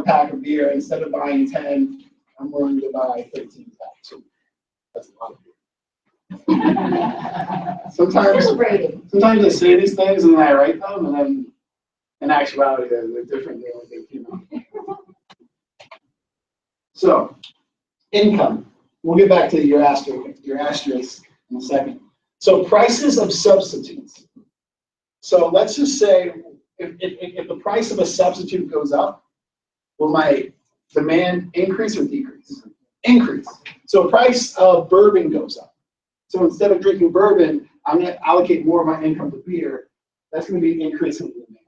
pack of beer. Instead of buying 10, I'm willing to buy 13 packs. That's a lot of beer. Sometimes I say these things and then I write them, and then in actuality they're different than what they came out. So, income. We'll get back to your asterisk in a second. So, prices of substitutes. So let's just say if the price of a substitute goes up, will my demand increase or decrease? Increase. So the price of bourbon goes up. So instead of drinking bourbon, I'm going to allocate more of my income to beer. That's going to be increasing the demand.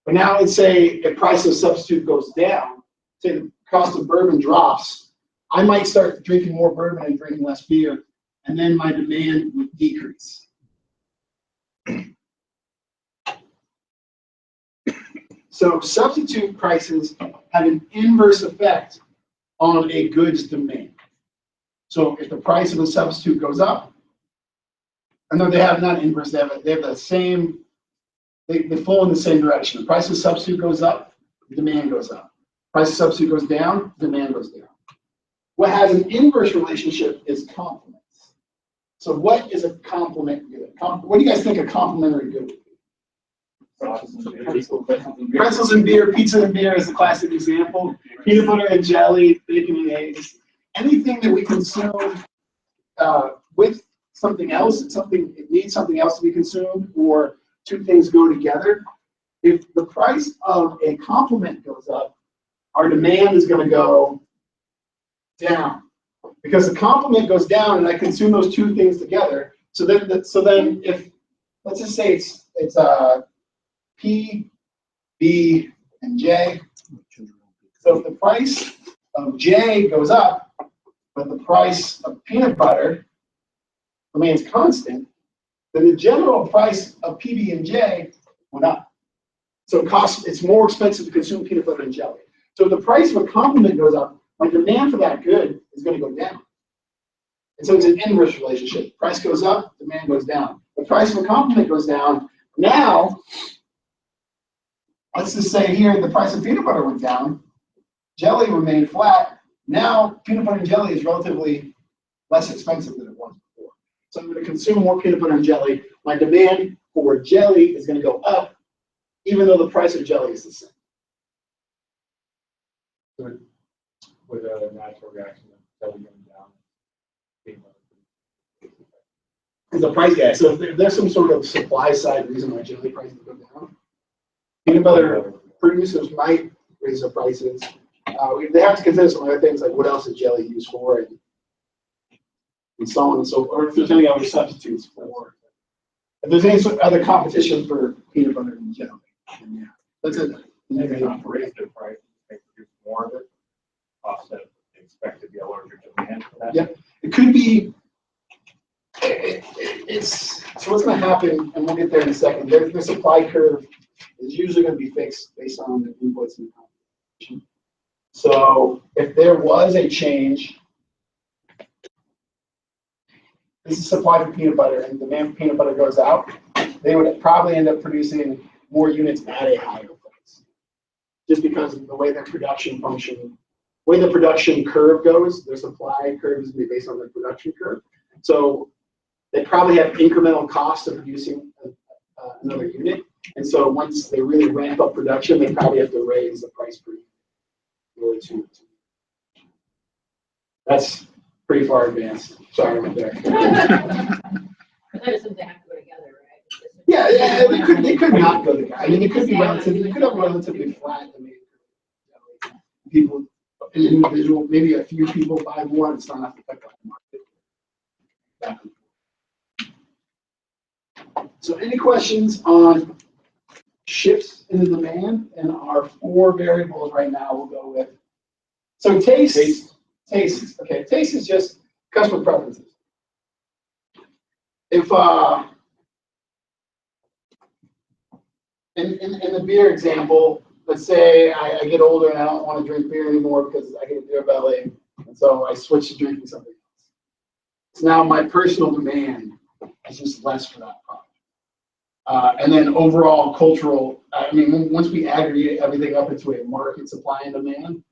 But now let's say if price of substitute goes down, say the cost of bourbon drops, I might start drinking more bourbon and drinking less beer, and then my demand would decrease. So substitute prices have an inverse effect on a good's demand. So if the price of a substitute goes up, I know they have not inverse, they have the same, they flow in the same direction. The price of a substitute goes up, demand goes up. Price of substitute goes down, demand goes down. What has an inverse relationship is complements. So what is a complement good? What do you guys think a complementary good would be? Pretzels and beer, pizza and beer is a classic example. Peanut butter and jelly, bacon and eggs. Anything that we consume with something else, it needs something else to be consumed, or two things go together. If the price of a complement goes up, our demand is going to go down. Because the complement goes down and I consume those two things together. So then if, let's just say it's P, B, and J. So if the price of J goes up, but the price of peanut butter remains constant, then the general price of P, B, and J went up. So it's more expensive to consume peanut butter and jelly. So if the price of a complement goes up, my demand for that good is going to go down. And so it's an inverse relationship. Price goes up, demand goes down. The price of a complement goes down. Now, let's just say here the price of peanut butter went down, jelly remained flat. Now peanut butter and jelly is relatively less expensive than it was before. So I'm going to consume more peanut butter and jelly. My demand for jelly is going to go up, even though the price of jelly is the same. With a natural reaction of jelly going down. Because the price, yeah. So if there's some sort of supply side reason why jelly prices go down, peanut butter producers might raise their prices. They have to consider some other things like what else is jelly used for, and so on and so forth. Or if there's any other substitutes for, if there's any other competition for peanut butter and jelly. And yeah, that's it. Maybe not raise their price, they produce more of it, offset expect to be a larger demand for that. Yep, it could be. So what's going to happen, and we'll get there in a second. The supply curve is usually going to be fixed based on the inputs and the competition. So if there was a change, this is supply for peanut butter, and demand for peanut butter goes out, they would probably end up producing more units at a higher price, just because of the way their production function, the way the production curve goes. Their supply curve is going to be based on their production curve. So they probably have incremental costs of producing another unit. And so once they really ramp up production, they probably have to raise the price per unit in order to. That's pretty far advanced. Sorry about that. That is something have to go together, right? Yeah, they could not go together. I mean, it could be relatively, they could have relatively flat demand. People, an individual, maybe a few people buy more, it's not enough to affect the market. So any questions on shifts in the demand? And our 4 variables right now we'll go with. So taste. Okay, taste is just customer preferences. If in the beer example, let's say I get older and I don't want to drink beer anymore because I get a beer belly, and so I switch to drinking something else. So now my personal demand is just less for that product. And then overall cultural, I mean, once we aggregate everything up into a market supply and demand,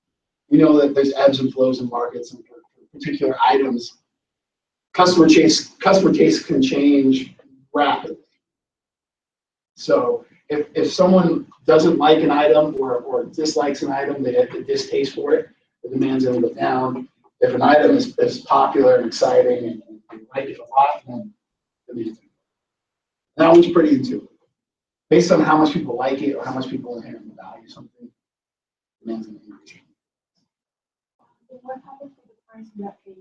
we know that there's ebbs and flows in markets and for particular items. Customer taste can change rapidly. So if someone doesn't like an item or dislikes an item, they have a distaste for it, the demand's going to go down. If an item is popular and exciting and they like it a lot, then the demand's going to go down. That one's pretty intuitive. Based on how much people like it or how much people inherently value something, demand's going to increase. What happens with the price in that case?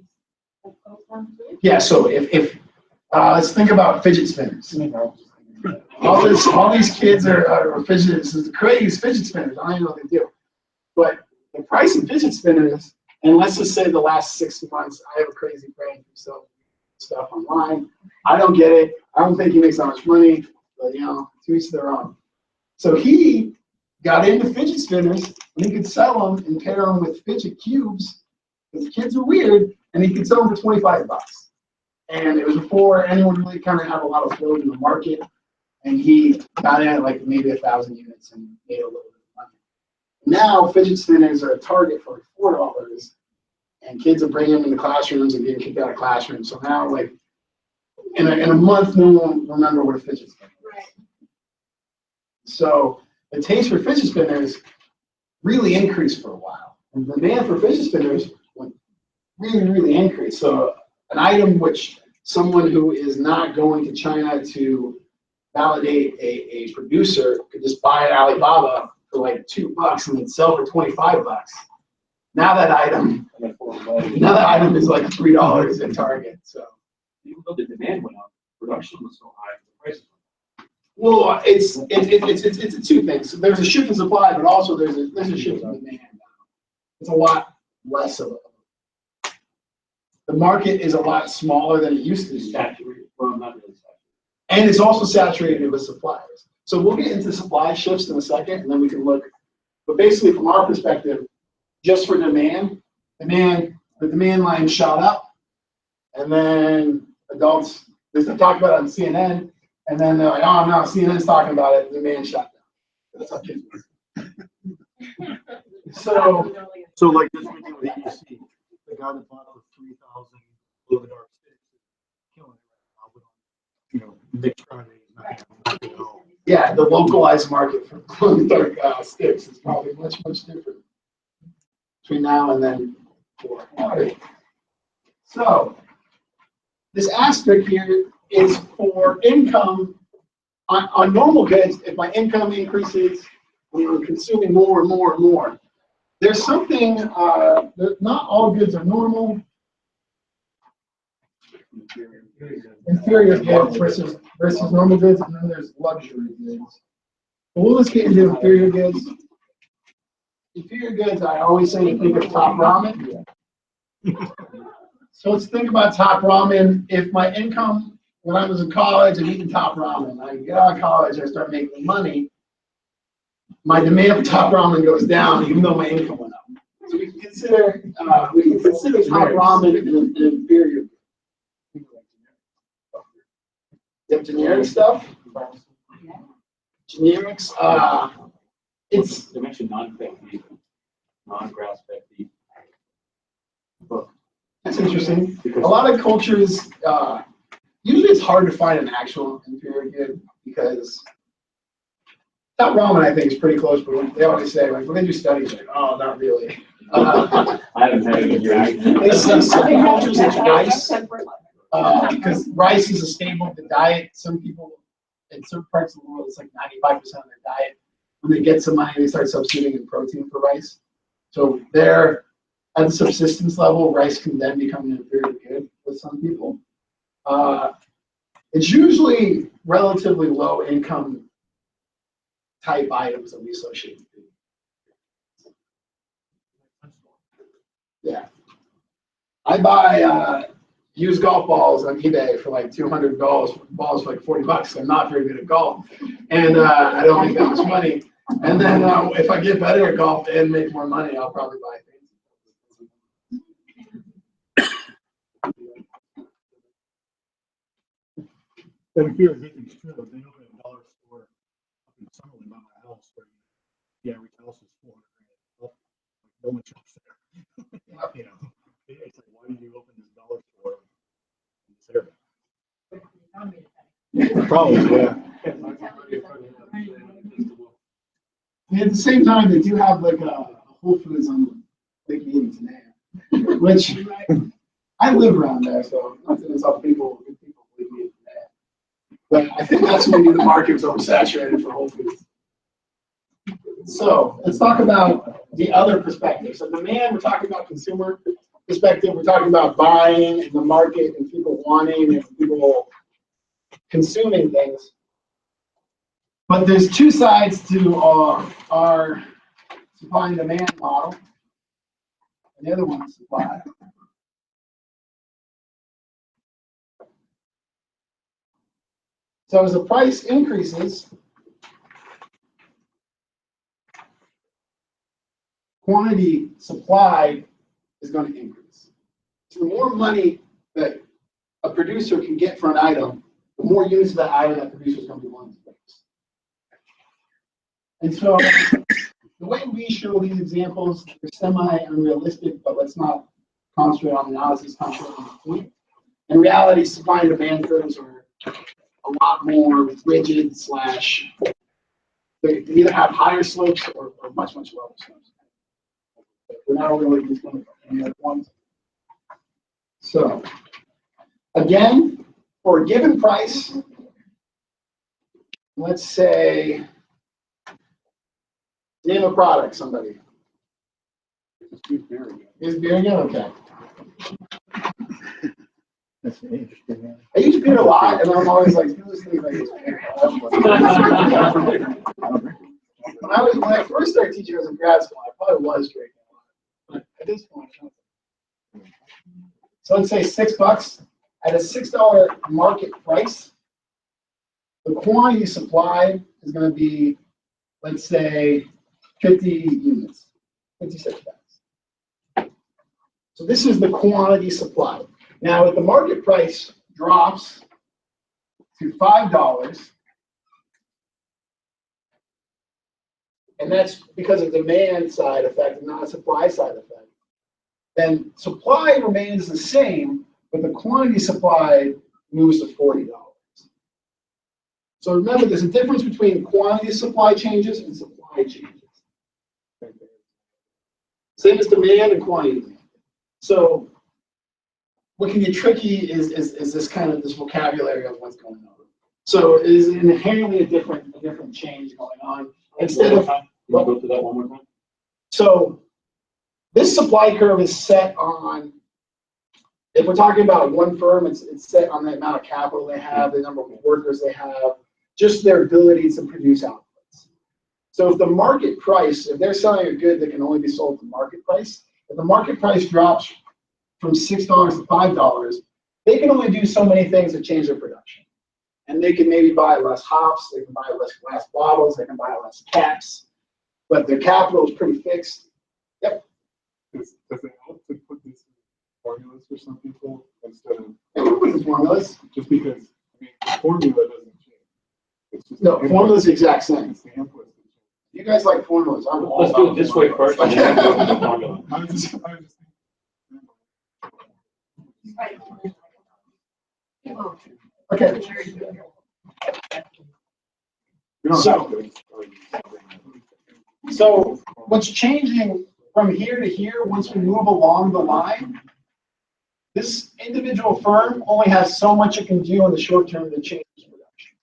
Like goes down too? Yeah, so if let's think about fidget spinners. All these kids are fidget. This is the craze fidget spinners. I don't even know what they do. But the price of fidget spinners, and let's just say the last 6 months, I have a crazy friend who sells stuff online. I don't get it. I don't think he makes that much money, but you know, to each their own. So he got into fidget spinners, and he could sell them and pair them with fidget cubes, because kids are weird, and he could sell them for 25 bucks. And it was before anyone really kind of had a lot of flow in the market. And he got in at like maybe 1,000 units and made a little bit of money. Now fidget spinners are a target for like $4, and kids are bringing them into classrooms and getting kicked out of classrooms. So now, like in a month, no one will remember what a fidget spinner is. Right. So the taste for fidget spinners really increased for a while, and the demand for fidget spinners went really increased. So an item which someone who is not going to China to validate a producer could just buy at Alibaba for like $2 and then sell for 25 bucks. Now that item is like $3 at Target. So Even though the demand went up, production was so high, the prices went up. well, it's two things. So there's a shift in supply, but also there's a shift in demand. It's a lot less of a. The market is a lot smaller than it used to be. Saturated, well, not really saturated. And it's also saturated with suppliers. So we'll get into supply shifts in a second, and then we can look. But basically, from our perspective, just for demand, the demand line shot up, and then adults, they talk about it on CNN, and then they're like, oh no, CNN's talking about it, the demand shot down. That's how kids work. So like this weekend with ABC, the guy that bought for 3,000 glow in the dark sticks is killing it right now. But you know, Nick Friday is not going to knock it out. Yeah, the localized market for glow-in-the-dark sticks is probably much different between now and then. So this aspect here is for income on normal goods. If my income increases, I'm consuming more and more and more. There's something that not all goods are normal. Inferior goods versus normal goods, and then there's luxury goods. But we'll just get into inferior goods. Inferior goods, I always say to think of top ramen. So let's think about top ramen. If my income when I was in college and eating top ramen, I get out of college, I start making money. My demand for top ramen goes down, even though my income went up. So we can consider top ramen an inferior good. You have generic stuff? Generics, it's. They mentioned non-fed beef, non-grass-fed beef. But That's interesting. A lot of cultures, usually it's hard to find an actual inferior good because top ramen, I think, is pretty close, but they always say, like, when they do studies, like, oh, not really. I haven't had it in years. They say some cultures it's rice, because rice is a staple of the diet. Some people in certain parts of the world, it's like 95% of their diet. When they get some money, they start substituting in protein for rice. So there, at the subsistence level, rice can then become an inferior good with some people. It's usually relatively low income type items that we associate with food. Yeah. I buy used golf balls on eBay for like $200 balls for like $40. I'm not very good at golf, and I don't make that much money. And then if I get better at golf and make more money, I'll probably buy things. But if you're getting stripped, they don't have dollar the average house is 400 grand. Well, no one shops there. You know, it's like, why did you open this dollar store in this area? Probably, yeah. And at the same time, they do have like a Whole Foods on Lake Eaton there, which I live around there, so nothing is up people Lake Eaton there. But I think that's maybe the market's oversaturated for Whole Foods. So let's talk about the other perspective. So demand, we're talking about consumer perspective. We're talking about buying and the market and people wanting and people consuming things. But there's two sides to our supply and demand model. And the other one is supply. So as the price increases, quantity supply is going to increase. So the more money that a producer can get for an item, the more units of that item that producer is going to be willing to produce. And so the way we show these examples, they're semi-unrealistic, but let's not concentrate on analysis, concentrate on the point. In reality, supply and demand curves are a lot more rigid / they either have higher slopes or much lower slopes. We're not really just going to any other ones. So again, for a given price, let's say, name a product, somebody. Is beer again? Okay. That's interesting. I use beer a lot, and I'm always like, who things I use beer? When I first started teaching, I was in grad school. I probably was drinking a lot. But at this point, so let's say $6 at a $6 market price. The quantity supplied is going to be, let's say, 50 units, 56 bags. So this is the quantity supplied. Now, if the market price drops to $5, and that's because of demand side effect and not a supply side effect, then supply remains the same, but the quantity supplied moves to $40. So remember, there's a difference between quantity supply changes and supply changes. Same as demand and quantity demand. So what can get tricky is this kind of this vocabulary of what's going on. So it is inherently a different change going on. Instead of go to that one more time. So this supply curve is set on, if we're talking about one firm, it's set on the amount of capital they have, the number of workers they have, just their ability to produce outputs. So if the market price, if they're selling a good that can only be sold at the market price, if the market price drops from $6 to $5, they can only do so many things to change their production. And they can maybe buy less hops, they can buy less glass bottles, they can buy less caps, but their capital is pretty fixed. Yep. Does it help to put this in formulas for some people instead of Everybody's formulas. just because I mean the formula doesn't change. It's just No, formula's the exact same. It's the inputs that change. You guys like formulas. I'm all Let's do about it this way formulas. first, and then we'll go to the formula. I was just Okay. you don't So- have to. So what's changing from here to here, once we move along the line, this individual firm only has so much it can do in the short term to change its production.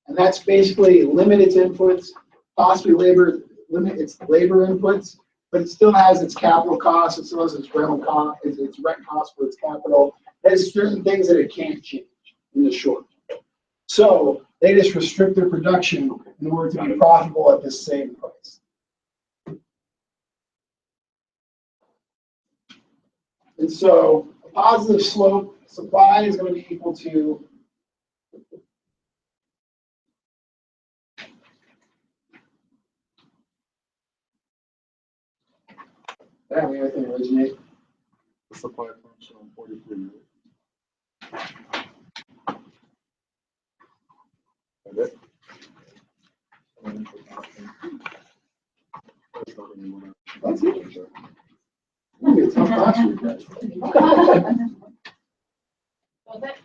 And that's basically limit its inputs, possibly limit its labor inputs, but it still has its capital costs, it still has its rental cost, its rent cost for its capital. There's certain things that it can't change in the short term. So they just restrict their production in order to be profitable at the same price. And so a positive slope supply is going to be equal to everything originate. The supply function on 43. Right? That's it. It's gonna be a tough class for you guys. So that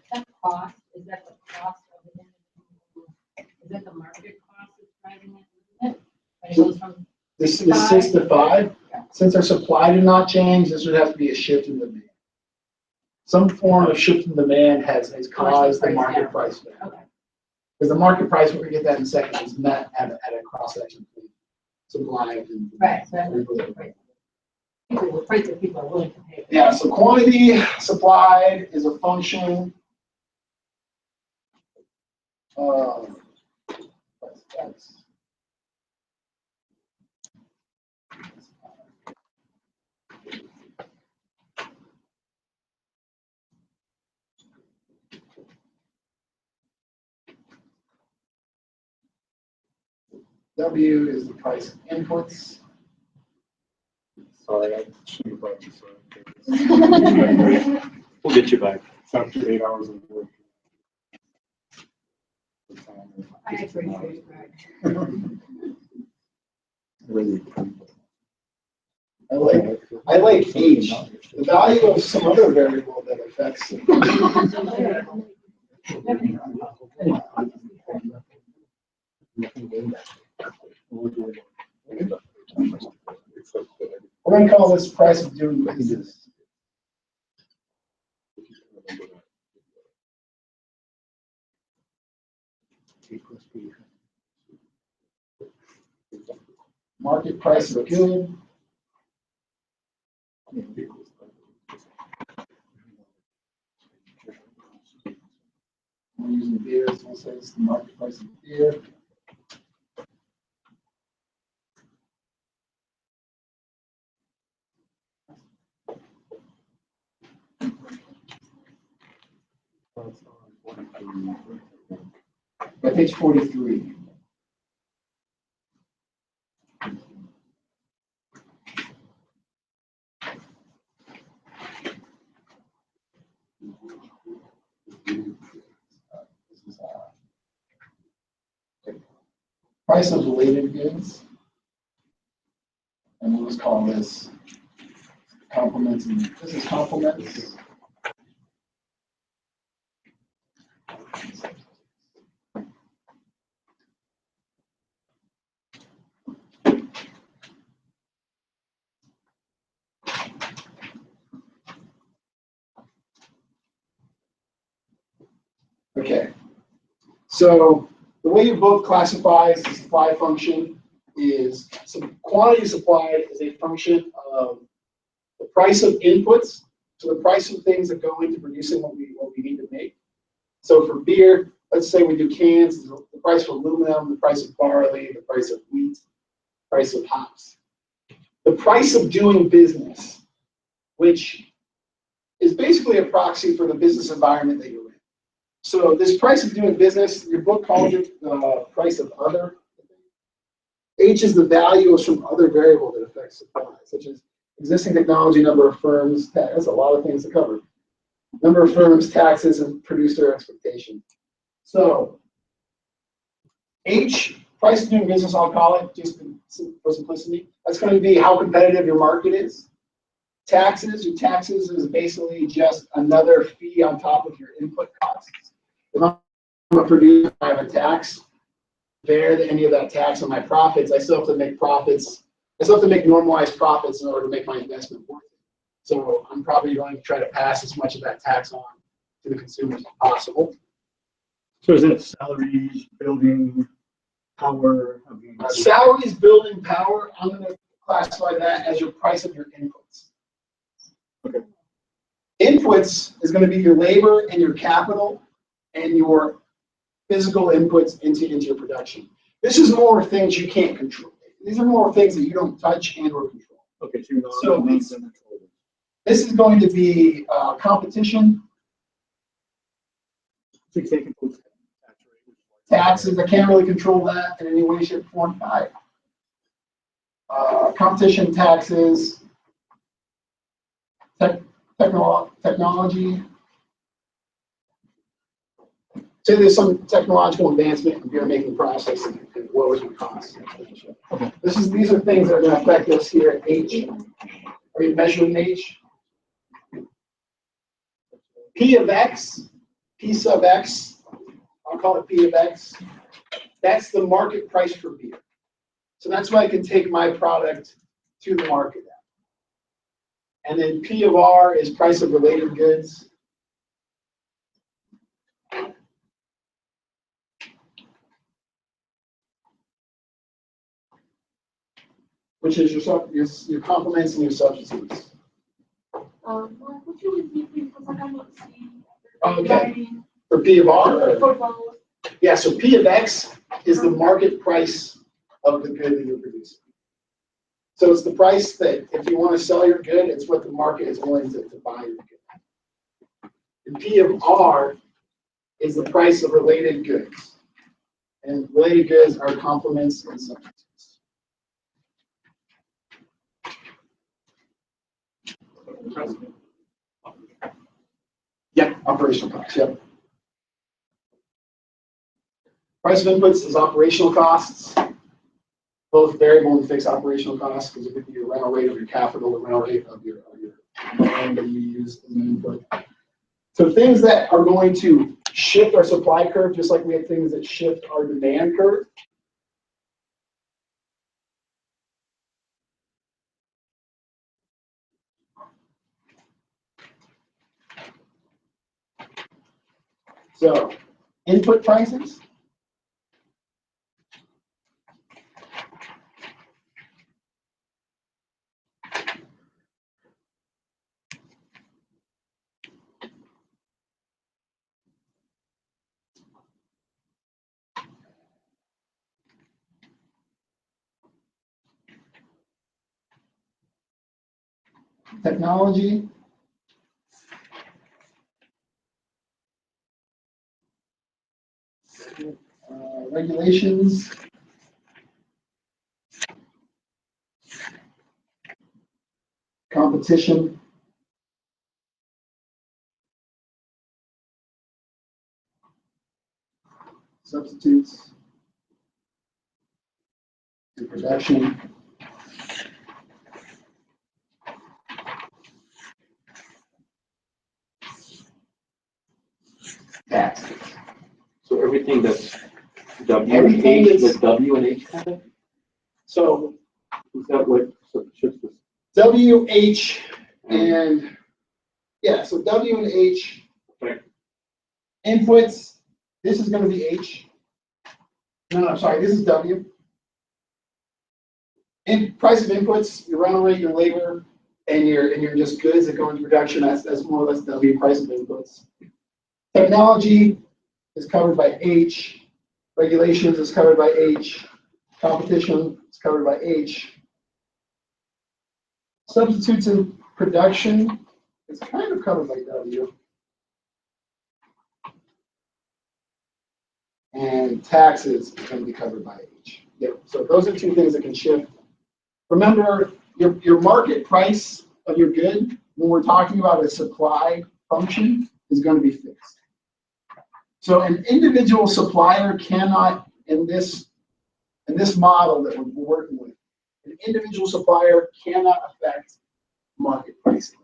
cost, is that the cost of the individual? Is that the market cost that's driving it? Isn't it? And it goes from, This is 6 to 5. Since our supply did not change, this would have to be a shift in demand. Some form of shift in demand has caused the market price down. okay. Because the market price, we're gonna get that in a second, is met at a cross section. Supply and. Right, so that's the price. The price that people are willing to pay. Yeah, so quantity supplied is a function of. W is the price of inputs. Sorry, I shouldn't have brought this up. We'll get you back. It's after 8 hours of work. I actually agree, right. I like H, the value of some other variable that affects. We're gonna call this price of doing business. Market price of good. We're using beer, so we'll say it's the market price of beer. By page 43. Price of related goods. And we'll just call this complements, and this is complements. Okay, so the way you both classify the supply function is some quantity supplied is a function of the price of inputs, so the price of things that go into producing what we need to make. So for beer, let's say we do cans, the price for aluminum, the price of barley, the price of wheat, the price of hops. The price of doing business, which is basically a proxy for the business environment that you're in. So this price of doing business, your book calls it the price of other. H is the value of some other variable that affects supply, such as existing technology, number of firms. That's a lot of things to cover. Number of firms, taxes, and producer expectation. So H, price of doing business, I'll call it, just for simplicity. That's going to be how competitive your market is. Taxes, your taxes is basically just another fee on top of your input costs. If I'm a producer, I have a tax. Bear any of that tax on my profits, I still have to make profits. I still have to make normalized profits in order to make my investment worth it. So I'm probably going to try to pass as much of that tax on to the consumers as possible. So is that salaries, building, power? Salaries, building, power, I'm going to classify that as your price of your inputs. Okay. Inputs is going to be your labor and your capital and your physical inputs into your production. This is more things you can't control. These are more things that you don't touch and or control. Okay, so this is going to be competition. Taxes, I can't really control that in any way, shape, or form. Competition, taxes, technology, say there's some technological advancement in beer making process and it lowers the cost. These are things that are going to affect us here at H. Are you measuring H? P of X, P sub X, I'll call it P of X. That's the market price for beer. So that's why I can take my product to the market at. And then P of R is price of related goods. Which is your complements and your substitutes. Mark, would you repeat please, because I cannot see. Okay. For P of R? Or? For both. Yeah, so P of X is the market price of the good that you're producing. So it's the price that if you want to sell your good, it's what the market is willing to buy your good. And P of R is the price of related goods. And related goods are complements and substitutes. Yep, operational costs, yep. Price of inputs is operational costs, both variable and fixed operational costs, because it could be your rental rate of your capital, the rental rate of your land that you use as an input. So things that are going to shift our supply curve, just like we have things that shift our demand curve. So, input prices. Technology. Regulations. Competition. Substitutes. Production. Tax. So everything that's W and Everything H, that's- the W and H kind of, So is that what shifts this? W, H, and yeah, so W and H Okay. inputs. This is going to be H. No, I'm sorry. This is W. In price of inputs, your rental rate, your labor, and your just goods that go into production. That's more or less W, price of inputs. Technology is covered by H. Regulations is covered by H. Competition is covered by H. Substitutes in production is kind of covered by W. And taxes is going to be covered by H. Yep. So those are two things that can shift. Remember, your market price of your good, when we're talking about a supply function, is going to be fixed. So an individual supplier cannot, in this model that we're working with, an individual supplier cannot affect market pricing.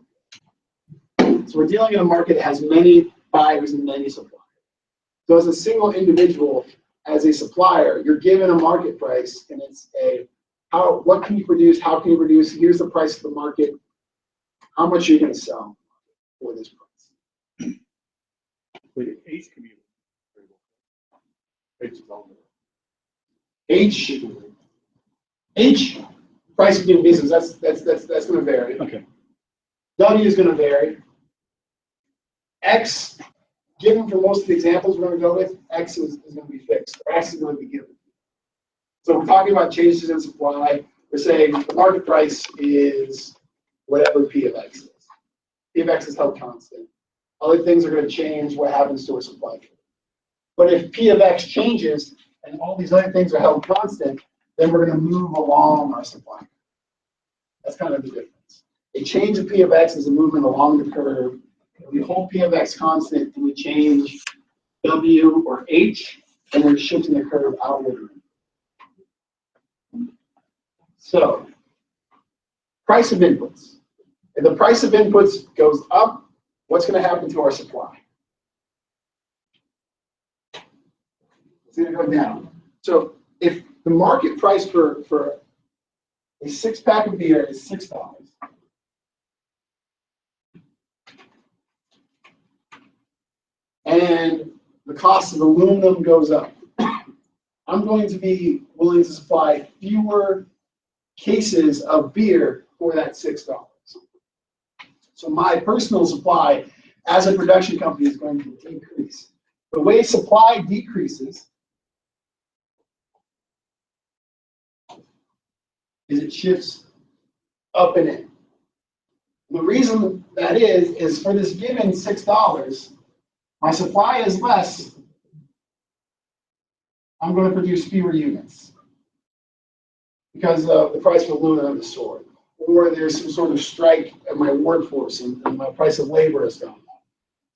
So we're dealing in a market that has many buyers and many suppliers. So as a single individual, as a supplier, you're given a market price, and it's what can you produce, how can you produce, here's the price of the market, how much are you going to sell for this price. But H can be variable. H is all H, price of doing business, that's going to vary. Okay. W is going to vary. X, given for most of the examples we're going to go with, X is going to be fixed, or X is going to be given. So we're talking about changes in supply. We're saying the market price is whatever P of X is. P of X is held constant. Other things are going to change what happens to a supply chain. But if P of X changes and all these other things are held constant, then we're going to move along our supply. That's kind of the difference. A change of P of X is a movement along the curve. We hold P of X constant and we change W, or H, and we're shifting the curve outward. So, price of inputs. If the price of inputs goes up, what's going to happen to our supply? It's going to go down. So if the market price for a 6-pack of beer is $6, and the cost of aluminum goes up, I'm going to be willing to supply fewer cases of beer for that $6. So my personal supply as a production company is going to decrease. The way supply decreases is it shifts up and in. The reason that is for this given $6, my supply is less, I'm going to produce fewer units because of the price of aluminum is soaring, or there's some sort of strike at my workforce and my price of labor has gone up.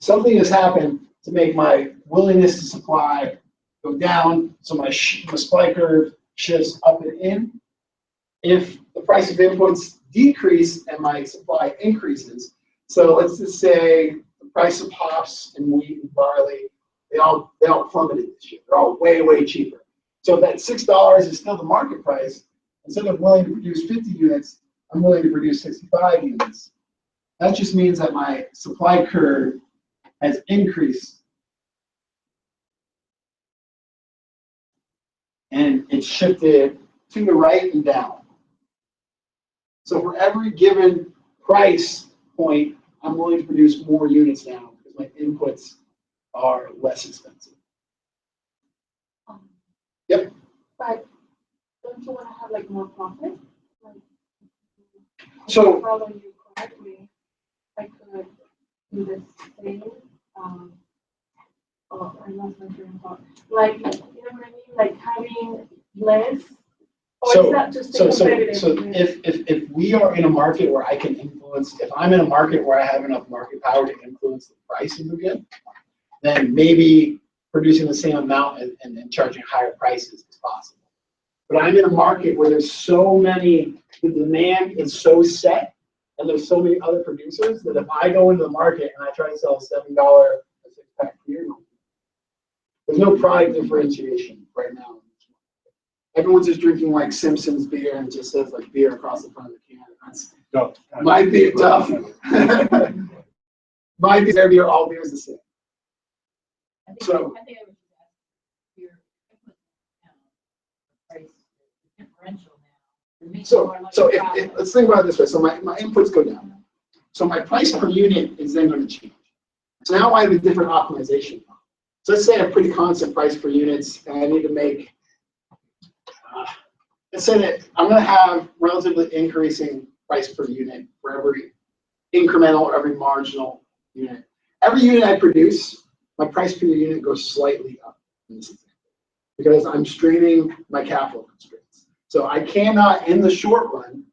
Something has happened to make my willingness to supply go down, so my supply curve shifts up and in. If the price of inputs decrease and my supply increases, so let's just say the price of hops and wheat and barley, they all plummeted this year. They're all way, way cheaper. So if that $6 is still the market price, instead of willing to produce 50 units, I'm willing to produce 65 units. That just means that my supply curve has increased. And it's shifted to the right and down. So for every given price point, I'm willing to produce more units now because my inputs are less expensive. Yep. But don't you want to have like more profit? Like, So- follow you correctly, I could do the same. Oh, I lost my train of thought. Like, you know what I mean? Like having less. Or is that just So competitive? if we are in a market where I can influence, if I'm in a market where I have enough market power to influence the price of the good, then maybe producing the same amount and charging higher prices is possible. But I'm in a market where there's so many, the demand is so set, and there's so many other producers that if I go into the market and I try to sell a $7 a 6-pack beer, there's no product differentiation right now. Everyone's just drinking like Simpson's beer and it just says like beer across the front of the can. That's might be tough. My beer, all beer is the same. I think So- I would just ask your input now, price differential now. to make So more like so a if profit. let's think about it this way. So my inputs go down. So my price per unit is then going to change. So now I have a different optimization. So let's say I have pretty constant price per units and I need to make, let's say that I'm going to have relatively increasing price per unit for every incremental or every marginal unit. Every unit I produce, my price per unit goes slightly up in this example because I'm straining my capital constraints. So I cannot, in the short run,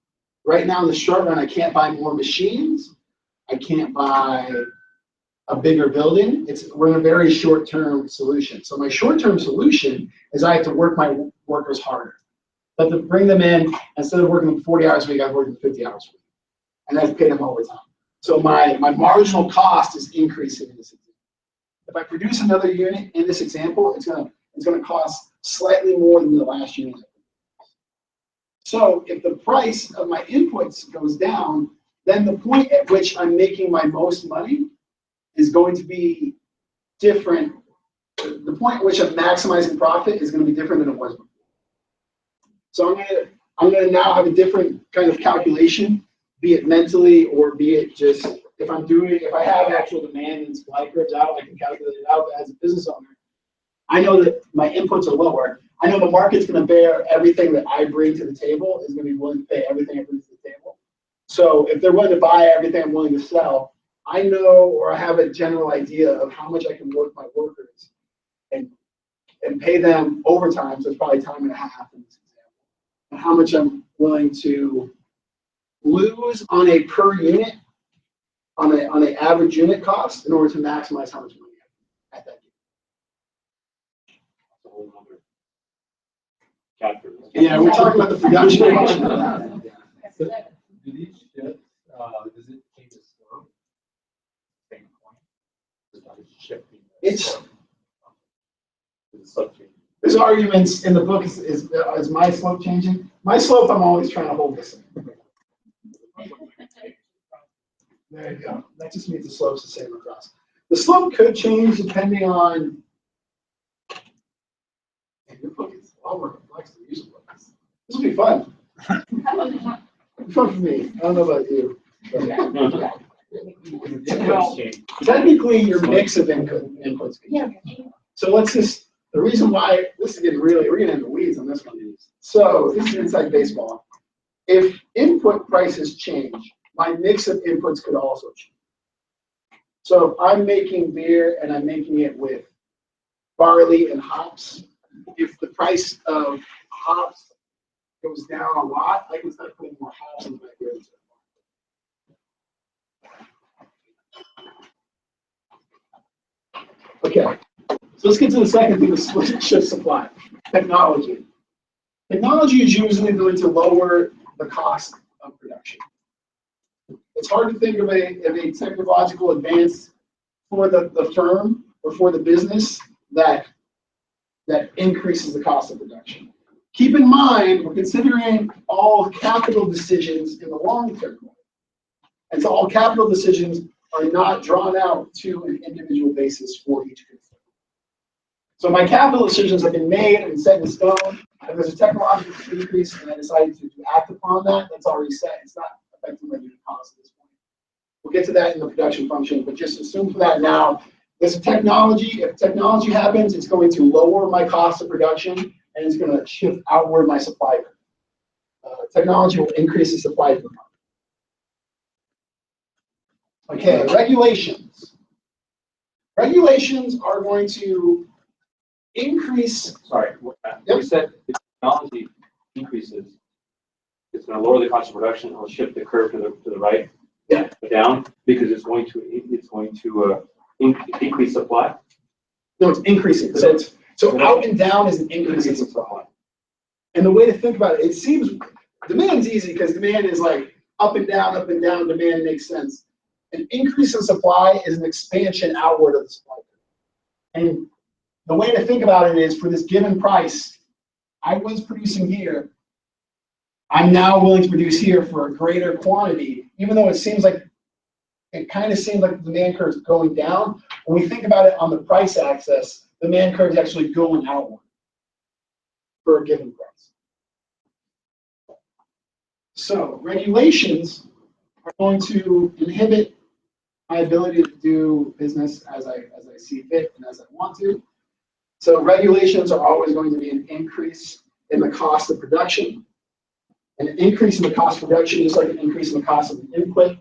right now in the short run, I can't buy more machines. I can't buy a bigger building. We're in a very short-term solution. So my short-term solution is I have to work my workers harder. But to bring them in, instead of working 40 hours a week, I've worked 50 hours a week. And I have to pay them overtime. So my marginal cost is increasing in this example. If I produce another unit in this example, it's gonna cost slightly more than the last unit. So if the price of my inputs goes down, then the point at which I'm making my most money is going to be different. The point at which I'm maximizing profit is going to be different than it was before. So I'm gonna now have a different kind of calculation, be it mentally or be it just if I have actual demand and supply curves out, I can calculate it out. But as a business owner, I know that my inputs are lower. I know the market's going to bear everything that I bring to the table, is going to be willing to pay everything I bring to the table. So if they're willing to buy everything I'm willing to sell, I know, or I have a general idea of how much I can work my workers and pay them overtime, so it's probably time and a half in this example, and how much I'm willing to lose on a per unit, on an average unit cost in order to maximize how much money I have at that unit. chapter. Yeah, we're talking about the production portion of that. So, do these shifts, does it change the slope? Same point? It's not shifting. the It's- slope. The slope change. There's arguments in the book, is my slope changing? My slope, I'm always trying to hold this. There you go. That just means the slope's the same across. The slope could change depending on. Man, your book is all more complex than usual books. This will be fun. Fun for me. I don't know about you. Inputs change. Technically, your mix of inputs. So let's just, the reason why, this is getting really, we're getting into the weeds on this one. So this is inside baseball. If input prices change, my mix of inputs could also change. So if I'm making beer and I'm making it with barley and hops, if the price of hops goes down a lot, I can start putting more hops in my beer. Okay, so let's get to the second thing, the split shift supply. Technology. Technology is usually going to lower the cost of production. It's hard to think of a technological advance for the firm or for the business that increases the cost of production. Keep in mind, we're considering all capital decisions in the long term. And so all capital decisions are not drawn out to an individual basis for each concern. So my capital decisions have been made and set in stone. If there's a technological increase and I decided to act upon that, that's already set. It's not affecting my unit cost at this point. We'll get to that in the production function, but just assume for that now, there's a technology. If technology happens, it's going to lower my cost of production and it's going to shift outward my supply. Technology will increase the supply of the market. Okay, regulations. Regulations are going to increase. Sorry, you said if technology increases, it's going to lower the cost of production. It'll shift the curve to the right, Yeah. down, because it's going to increase supply. No, it's increasing. So out and down is an increase in supply. And the way to think about it, it seems demand's easy because demand is like up and down, demand makes sense. An increase in supply is an expansion outward of the supply. And the way to think about it is for this given price, I was producing here. I'm now willing to produce here for a greater quantity, even though it kind of seems like the demand curve is going down. When we think about it on the price axis, the demand curve is actually going outward for a given price. So regulations are going to inhibit my ability to do business as I see fit and as I want to. So regulations are always going to be an increase in the cost of production. And an increase in the cost of production is like an increase in the cost of the input.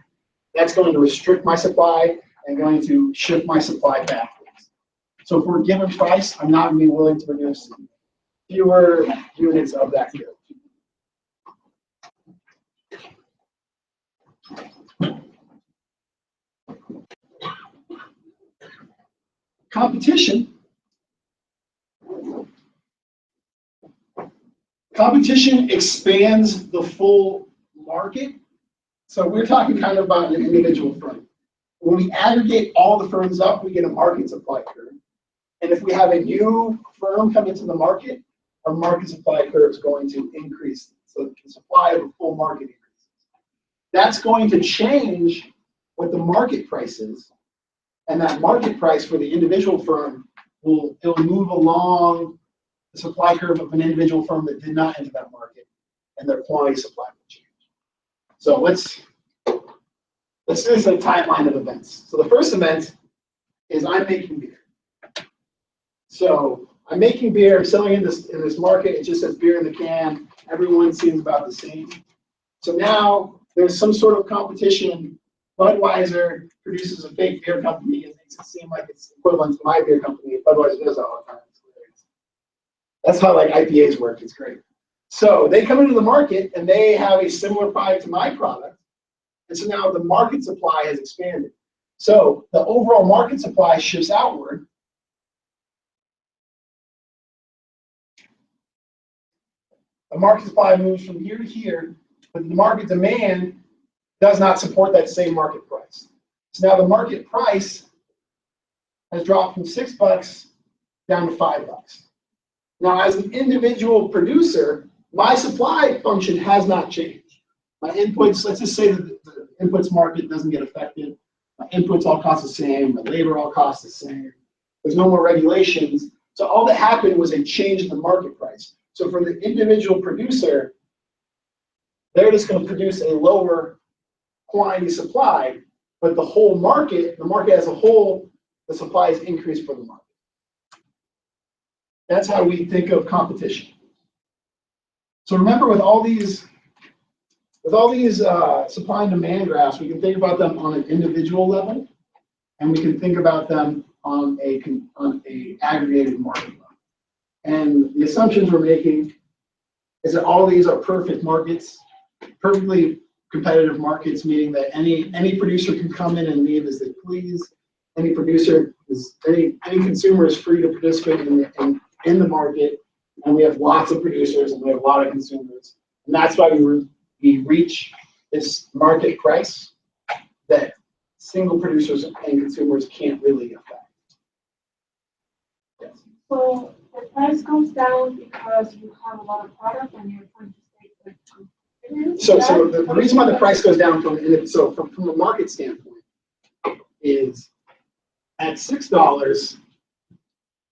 That's going to restrict my supply and going to shift my supply backwards. So for a given price, I'm not going to be willing to produce fewer units of that good. Competition. Competition expands the full market. So we're talking kind of about an individual firm. When we aggregate all the firms up, we get a market supply curve. And if we have a new firm come into the market, our market supply curve is going to increase. So the supply of a full market increases. That's going to change what the market price is. And that market price for the individual firm it'll move along the supply curve of an individual firm that did not enter that market, and their quantity supply will change. So let's do this a timeline of events. So the first event is I'm making beer. So I'm making beer, I'm selling in this market, it just says beer in the can, everyone seems about the same. So now there's some sort of competition. Budweiser produces a fake beer company and makes it seem like it's equivalent to my beer company. Budweiser does that all the time. That's how like IPAs work. It's great. So they come into the market and they have a similar product to my product. And so now the market supply has expanded. So the overall market supply shifts outward. The market supply moves from here to here, but the market demand does not support that same market price. So now the market price has dropped from $6 down to $5. Now, as an individual producer, my supply function has not changed. My inputs, let's just say that the inputs market doesn't get affected. My inputs all cost the same, my labor all costs the same. There's no more regulations. So all that happened was a change in the market price. So for the individual producer, they're just going to produce a lower quantity supply, but the whole market, the market as a whole, the supply is increased for the market. That's how we think of competition. So remember, with all these supply and demand graphs, we can think about them on an individual level, and we can think about them on a aggregated market level. And the assumptions we're making is that all these are perfect markets, perfectly competitive markets, meaning that any producer can come in and leave as they please. Any consumer is free to participate in the market, and we have lots of producers and we have a lot of consumers, and that's why we reach this market price that single producers and consumers can't really affect. Yes. So the price goes down because you have a lot of product and you're trying to stay with So the reason why the price goes down from a market standpoint is at $6,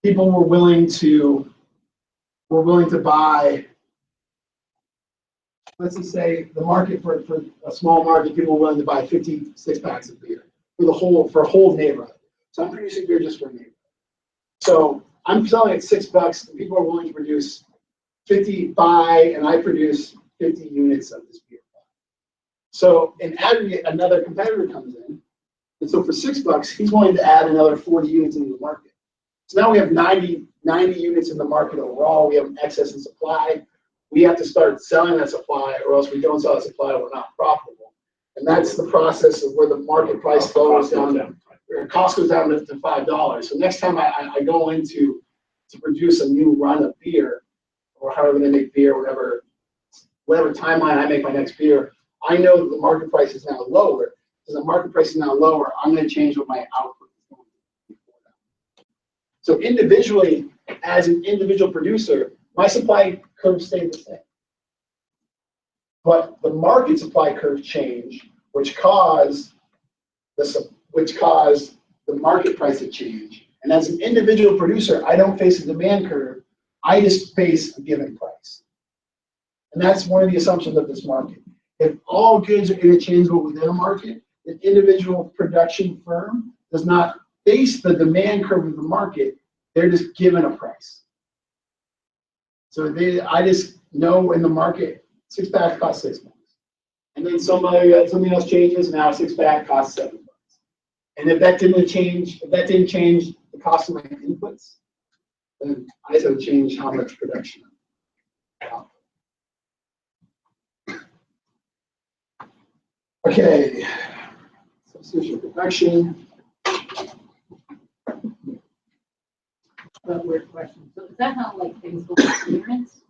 people were willing to buy. Let's just say the market for a small market, people were willing to buy 56 packs of beer for a whole neighborhood. So I'm producing beer just for a neighborhood. So I'm selling at $6, and people are willing to produce 50 and I produce 50 units of this beer. So in aggregate, another competitor comes in, and so for $6, he's willing to add another 40 units into the market. So now we have 90 units in the market overall. We have an excess in supply. We have to start selling that supply, or else we don't sell that supply, we're not profitable. And that's the process of where the market price goes down. Cost goes down to $5. So next time I go into to produce a new run of beer, or however they make beer, whatever timeline I make my next beer, I know that the market price is now lower. Because the market price is now lower, I'm going to change what my output is going to be for that. So individually, as an individual producer, my supply curve stayed the same. But the market supply curve changed, which caused the market price to change. And as an individual producer, I don't face a demand curve. I just face a given price. And that's one of the assumptions of this market. If all goods are interchangeable within a market, an individual production firm does not face the demand curve of the market. They're just given a price. So I just know in the market, 6-pack costs $6. And then something else changes, now 6-pack costs $7. And if that didn't change the cost of my inputs, then I just have to change how much production. Okay, substitution production. But weird question. So is that how like things go on clearance?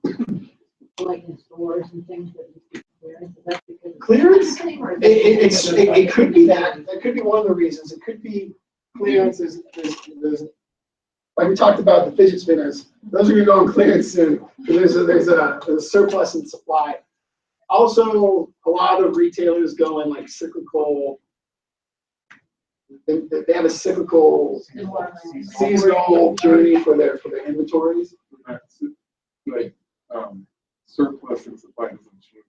Like in stores and things that you see clearance? Is that because of Clearance? or is It could be that. That could be one of the reasons. It could be clearance. There's like we talked about the fidget spinners. Those are going to go on clearance soon. There's a surplus in supply. Also, a lot of retailers go in like cyclical. They have a cyclical seasonal journey for their inventories. Like surplus and supply doesn't change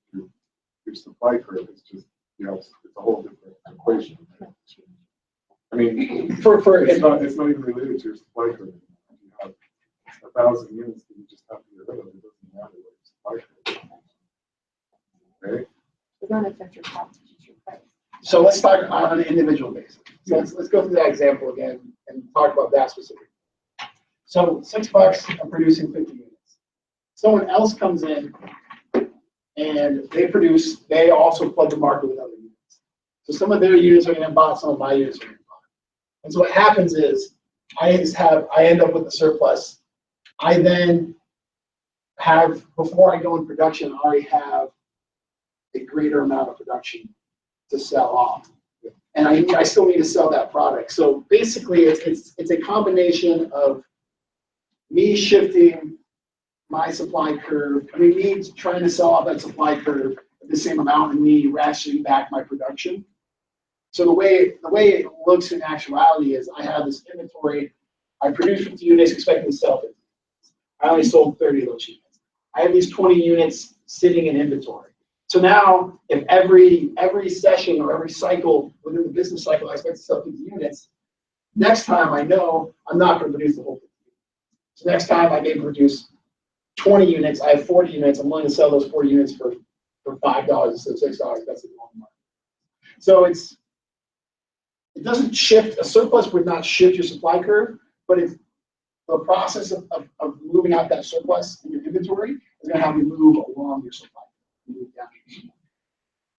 your supply curve. It's just it's a whole different equation. I mean, it's not even related to your supply curve. If you have 1,000 units that you just have to get rid of, it doesn't matter what your supply curve is. Okay? It doesn't affect your cost, it's just your price. So let's talk on an individual basis. So let's go through that example again and talk about that specifically. So $6, I'm producing 50 units. Someone else comes in and they also flood the market with other units. So some of their units are getting bought, some of my units are getting bought. And so what happens is I end up with a surplus. I then have, before I go in production, already have a greater amount of production to sell off. And I still need to sell that product. So basically, it's a combination of me shifting my supply curve, me trying to sell off that supply curve at the same amount and me ratcheting back my production. So the way it looks in actuality is I have this inventory. I produced 50 units expecting to sell 50. I only sold 30 of those units. I have these 20 units sitting in inventory. So now, if every session or every cycle within the business cycle I expect to sell 50 units, next time I know I'm not going to produce the whole 50. So next time I may produce 20 units, I have 40 units, I'm willing to sell those 40 units for $5 instead of $6. That's the wrong market. So it doesn't shift, a surplus would not shift your supply curve, but it's the process of moving out that surplus in your inventory is going to have you move along your supply. Move down your supply.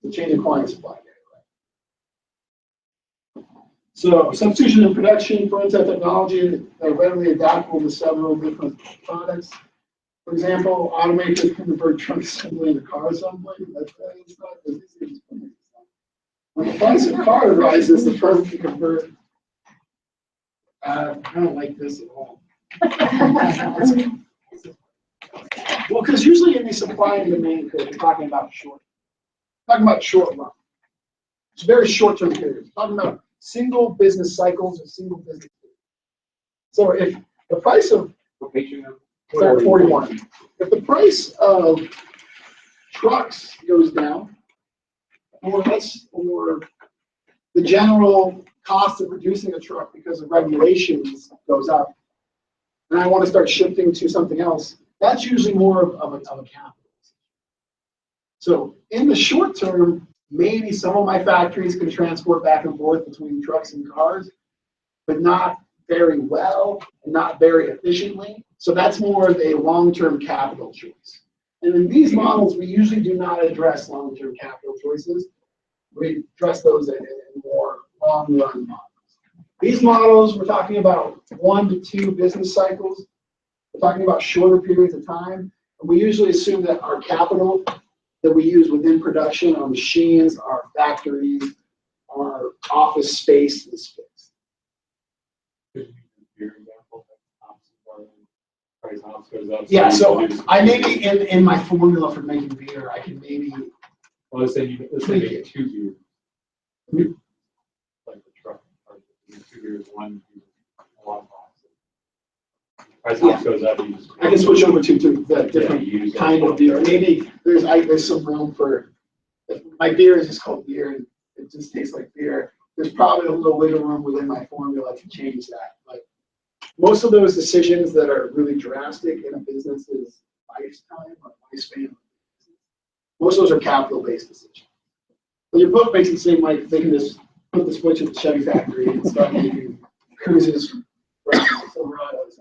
The change in quantity supply. Right? So substitution in production for inside technology are readily adaptable to several different products. For example, automakers can convert trunk assembly into car assembly. It's not as easy as when the price of cars rises, the firm can convert. I don't like this at all. Well, because usually in the supply and demand curve, we're talking about short run. It's very short-term periods. We're talking about single business cycles or single business periods. So if the price of 41, if the price of trucks goes down, or the general cost of producing a truck because of regulations goes up, and I want to start shifting to something else, that's usually more of a capital. So in the short term, maybe some of my factories can transport back and forth between trucks and cars, but not very well and not very efficiently. So that's more of a long-term capital choice. And in these models, we usually do not address long-term capital choices. We address those in more long-run models. These models, we're talking about 1 to 2 business cycles. We're talking about shorter periods of time. And we usually assume that our capital that we use within production, our machines, our factories, our office space is fixed. Yeah, so I maybe in my formula for making beer, I can maybe. Well, let's say make 2 beers. Like the truck, 2 beers, 1 beer, a lot of price goes up. I can switch over to the different kind of beer. Maybe there's some room for, if my beer is just called beer and it just tastes like beer. There's probably a little wiggle room within my formula to change that. But most of those decisions that are really drastic in a business is lifetime or lifespan. Most of those are capital-based decisions. But your book makes it seem like they can just put the switch at the Chevy factory and start making cruises, Silverados.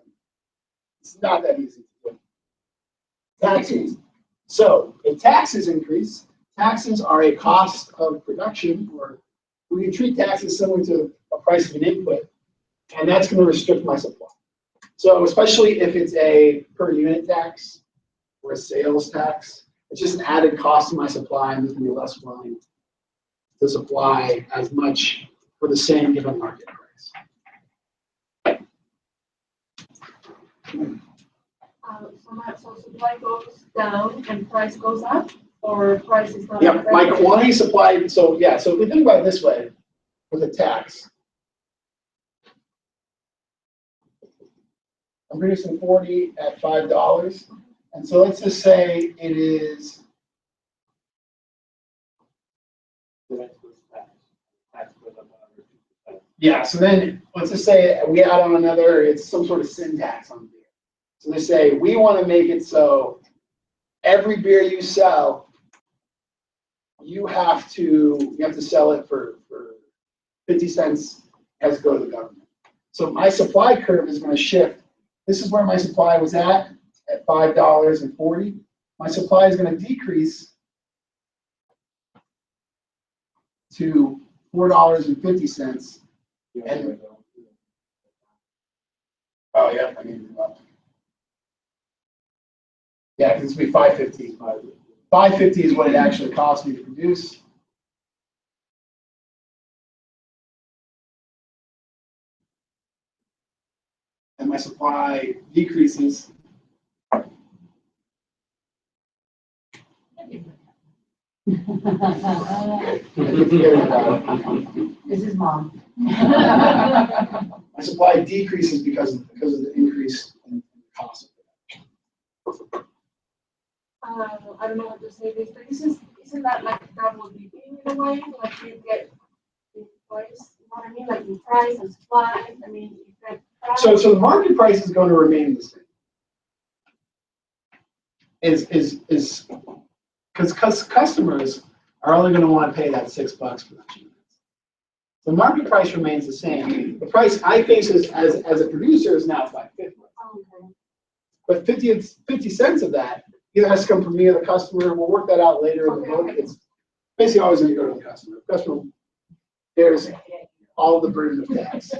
It's not that easy to do. Taxes. So if taxes increase, taxes are a cost of production, or we can treat taxes similar to a price of an input, and that's going to restrict my supply. So especially if it's a per unit tax or a sales tax, it's just an added cost to my supply, and making me less willing to supply as much for the same given market price. So supply goes down and price goes up, or price is not? Yeah, my quantity supply. So yeah, so if we think about it this way, with a tax, I'm producing 40 at $5, and so let's just say it is. Yeah, so then let's just say we add on another, it's some sort of sin tax on beer. So they say, we want to make it so every beer you sell, you have to sell it for 50 cents, has to go to the government. So my supply curve is going to shift. This is where my supply was at $5.40. My supply is going to decrease to $4.50. And, oh yeah, I mean, Yeah, because it's gonna be 550. 550 is what it actually costs me to produce. And my supply decreases. This is mom. My supply decreases because of the increase in cost. I don't know what to say this, but isn't that like double dipping in a way? Like you get the price, you know what I mean? Like the price and supply. I mean, you get price. So the market price is going to remain the same. Is because customers are only going to want to pay that $6 for that unit. The market price remains the same. The price I face as a producer is now $5.50. Okay. But 50 cents of that either has to come from me or the customer. We'll work that out later in the book. It's basically always going to go to the customer. The customer bears all the burden of tax.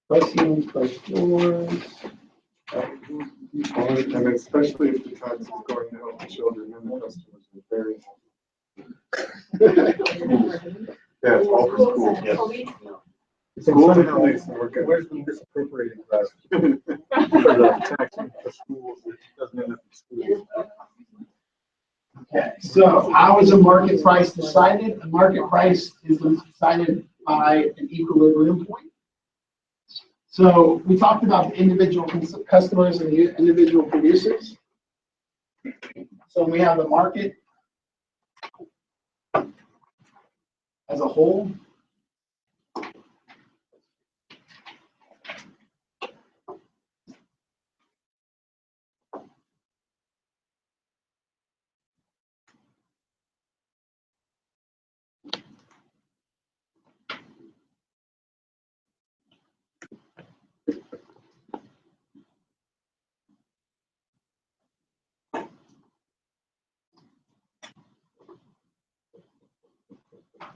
Pricing, price floors. And especially if the tax is going to help the children and the customers are very happy. Yeah, it's all for school. It's School and somehow, police work it. where's the misappropriating that? For the taxing for schools, it doesn't end up in schools. Okay, so how is a market price decided? A market price is decided by an equilibrium point. So we talked about the individual customers and the individual producers. So we have the market as a whole.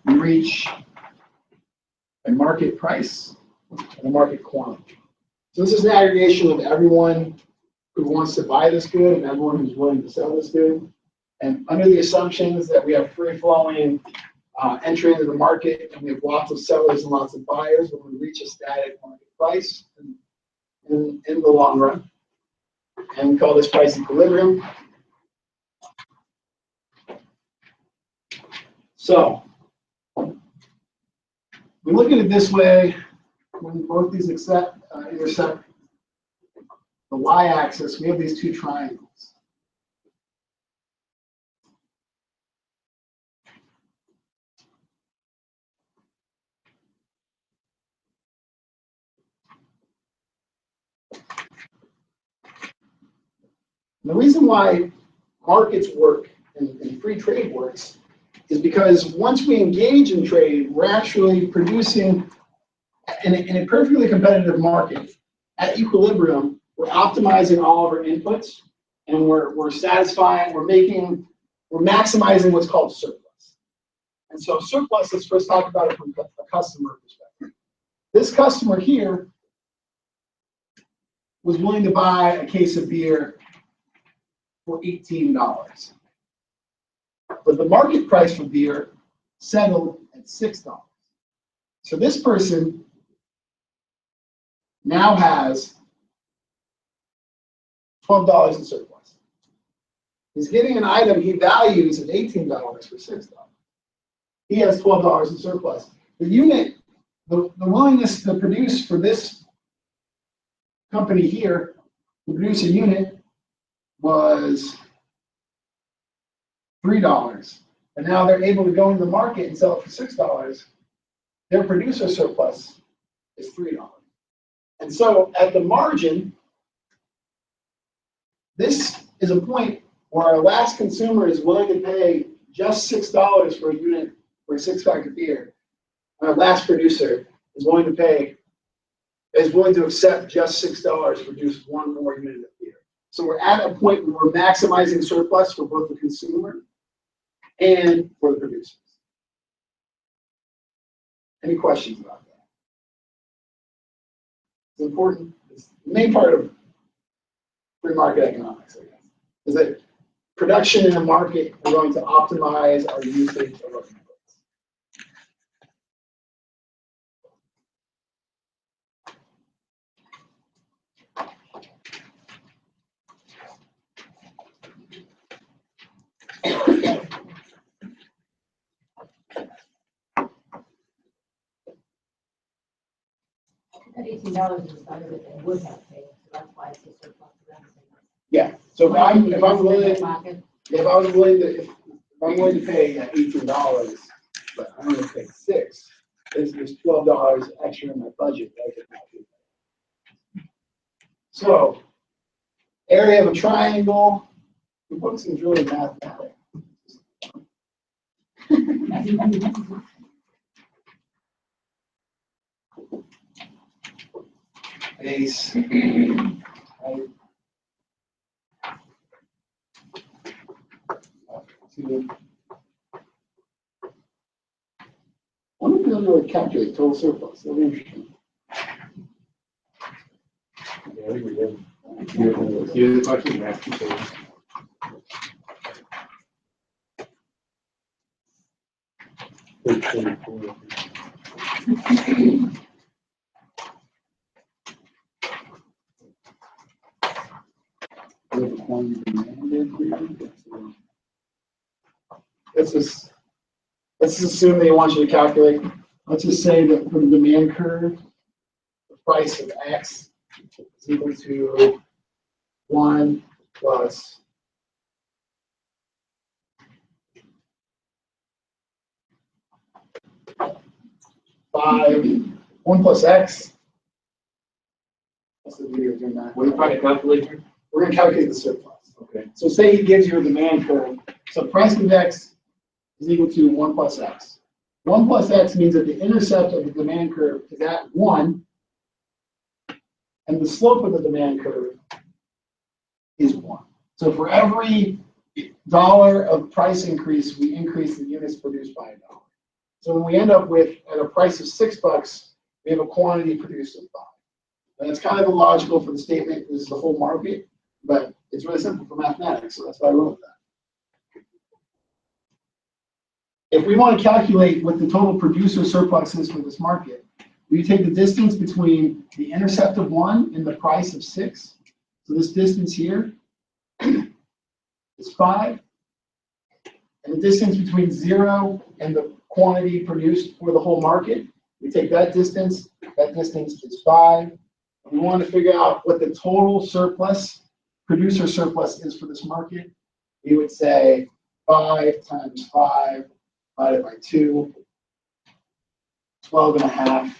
We reach a market price and a market quantity. So this is an aggregation of everyone who wants to buy this good and everyone who's willing to sell this good. And under the assumptions that we have free-flowing entry into the market and we have lots of sellers and lots of buyers, we're going to reach a static market price in the long run. And we call this price equilibrium. So we look at it this way: when both these intersect the y-axis, we have these two triangles. And the reason why markets work and free trade works is because once we engage in trade, we're actually producing in a perfectly competitive market at equilibrium. We're optimizing all of our inputs, and we're satisfying. We're maximizing what's called surplus. And so surplus, let's first talk about it from a customer perspective. This customer here was willing to buy a case of beer for $18. But the market price for beer settled at $6. So this person now has $12 in surplus. He's getting an item he values at $18 for $6. He has $12 in surplus. The unit, the willingness to produce for this company here, to produce a unit was $3. And now they're able to go into the market and sell it for $6. Their producer surplus is $3. And so at the margin, this is a point where our last consumer is willing to pay just $6 for a unit for a 6-pack of beer. And our last producer is willing to accept just $6 to produce one more unit of beer. So we're at a point where we're maximizing surplus for both the consumer and for the producers. Any questions about that? It's important. It's the main part of free market economics, I guess, is that production in a market, we're going to optimize our usage of our inputs. That $18 is the under that they would have paid, so that's why it's a surplus to them. Yeah. So if I'm willing, Pocket. if I was willing to, if I'm willing to pay $18, but I'm going to pay $6, there's $12 extra in my budget that I could not do. So, area of a triangle. The book seems really mathematical. Base. Right. I wonder if we'll be able to calculate total surplus. That'll be interesting. Yeah, I think we did. You have the question? Yeah. Let's just assume they want you to calculate. Let's just say that for the demand curve, the price of X is equal to 1 plus five, 1 plus X. That's the beauty of doing that. What are you trying to calculate here? We're going to calculate the surplus. Okay. So say he gives you a demand curve. So price of X is equal to 1 plus X. 1 plus X means that the intercept of the demand curve is at 1, and the slope of the demand curve is 1. So for every dollar of price increase, we increase the units produced by $1. So when we end up with, at a price of $6, we have a quantity produced of 5. And it's kind of illogical for the statement, this is the whole market, but it's really simple for mathematics, so that's why I wrote that. If we want to calculate what the total producer surplus is for this market, we take the distance between the intercept of 1 and the price of 6. So this distance here is 5. And the distance between 0 and the quantity produced for the whole market, we take that distance is 5. And we want to figure out what the total surplus, producer surplus is for this market. We would say 5 times 5 divided by 2, 12.5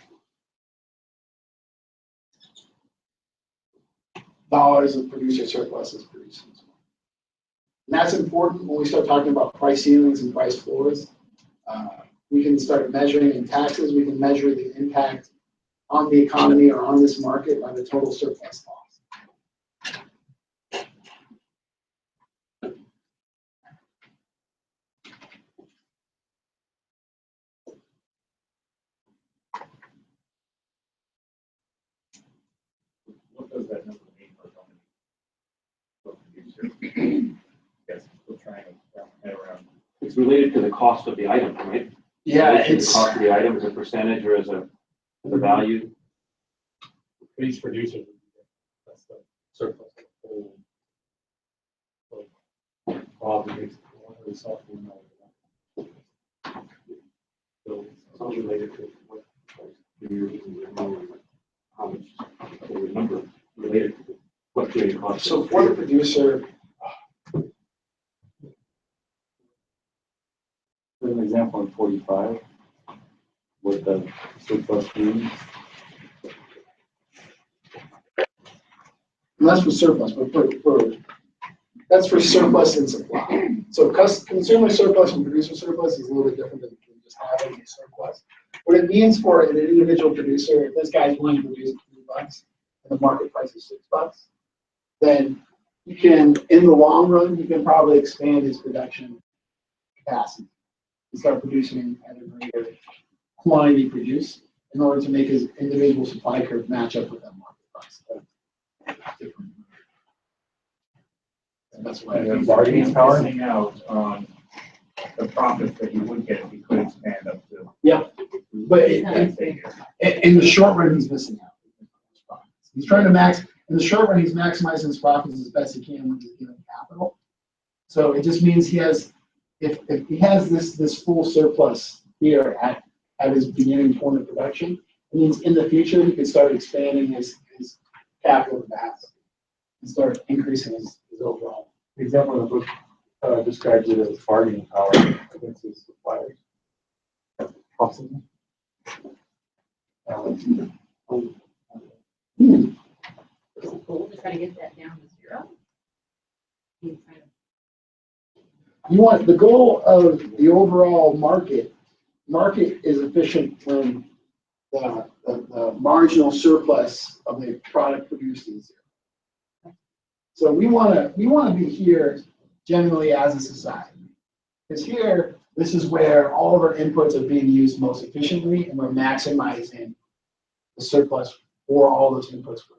dollars of producer surplus is produced. And that's important when we start talking about price ceilings and price floors. We can start measuring in taxes. We can measure the impact on the economy or on this market by the total surplus loss. What does that number mean for company? Yes, we're trying to wrap our head around. It's related to the cost of the item, right? Yeah, Relation to it's the cost of the item as a percentage or as a value. For each producer, that's the surplus. of the whole. So, probably makes it more something. So It's all related to what you're using, how much the number related to the fluctuating cost. so for the producer, For an example, in 45, what the surplus means. and that's for surplus, but that's for surplus and supply. So consumer surplus and producer surplus is a little bit different than just having a surplus. What it means for an individual producer, if this guy's willing to produce $3 and the market price is $6, then you can, in the long run, you can probably expand his production capacity and start producing at a greater quantity produced in order to make his individual supply curve match up with that market price. And that's why. And then bargaining power? Missing out on the profits that you would get if you could expand up to. Yeah, but in the short run, he's missing out. He's trying to in the short run, he's maximizing his profits as best he can with his given capital. So it just means he has, if he has this full surplus here at his beginning point of production, it means in the future, he can start expanding his capital capacity and start increasing his overall. The example in the book describes it as bargaining power against his suppliers. Possible. We'll just try to get that down to zero. You want the goal of the overall market is efficient when the marginal surplus of the product produced is zero. So we want to be here generally as a society, because here this is where all of our inputs are being used most efficiently, and we're maximizing the surplus for all those inputs for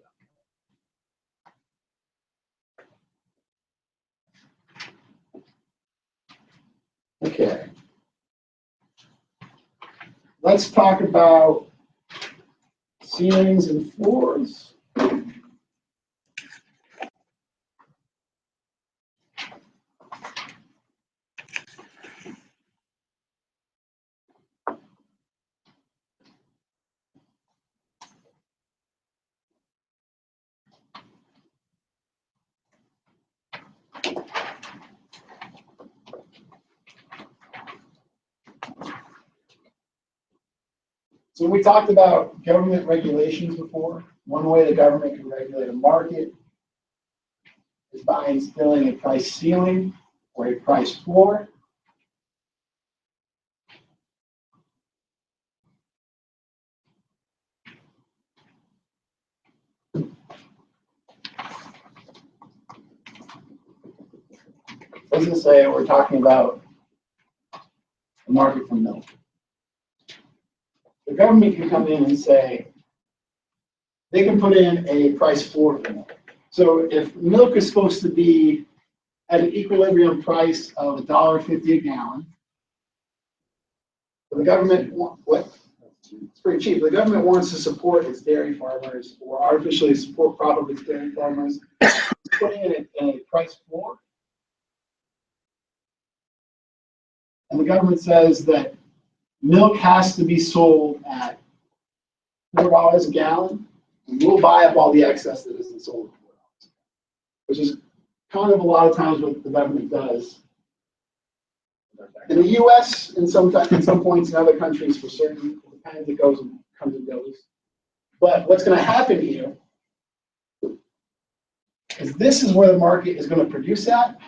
them. Okay. Let's talk about ceilings and floors. So we talked about government regulations before. One way the government can regulate a market is by instilling a price ceiling or a price floor. Let's just say we're talking about the market for milk. The government can come in and say, they can put in a price floor for milk. So if milk is supposed to be at an equilibrium price of $1.50 a gallon, the government, it's pretty cheap. The government wants to support its dairy farmers or artificially support profit of its dairy farmers, putting in a price floor. And the government says that milk has to be sold at $4 a gallon, and we'll buy up all the excess that isn't sold at $4, which is kind of a lot of times what the government does. In the U.S., in some points, in other countries for certain, it depends, it goes and comes and goes. But what's going to happen here is this is where the market is going to produce at.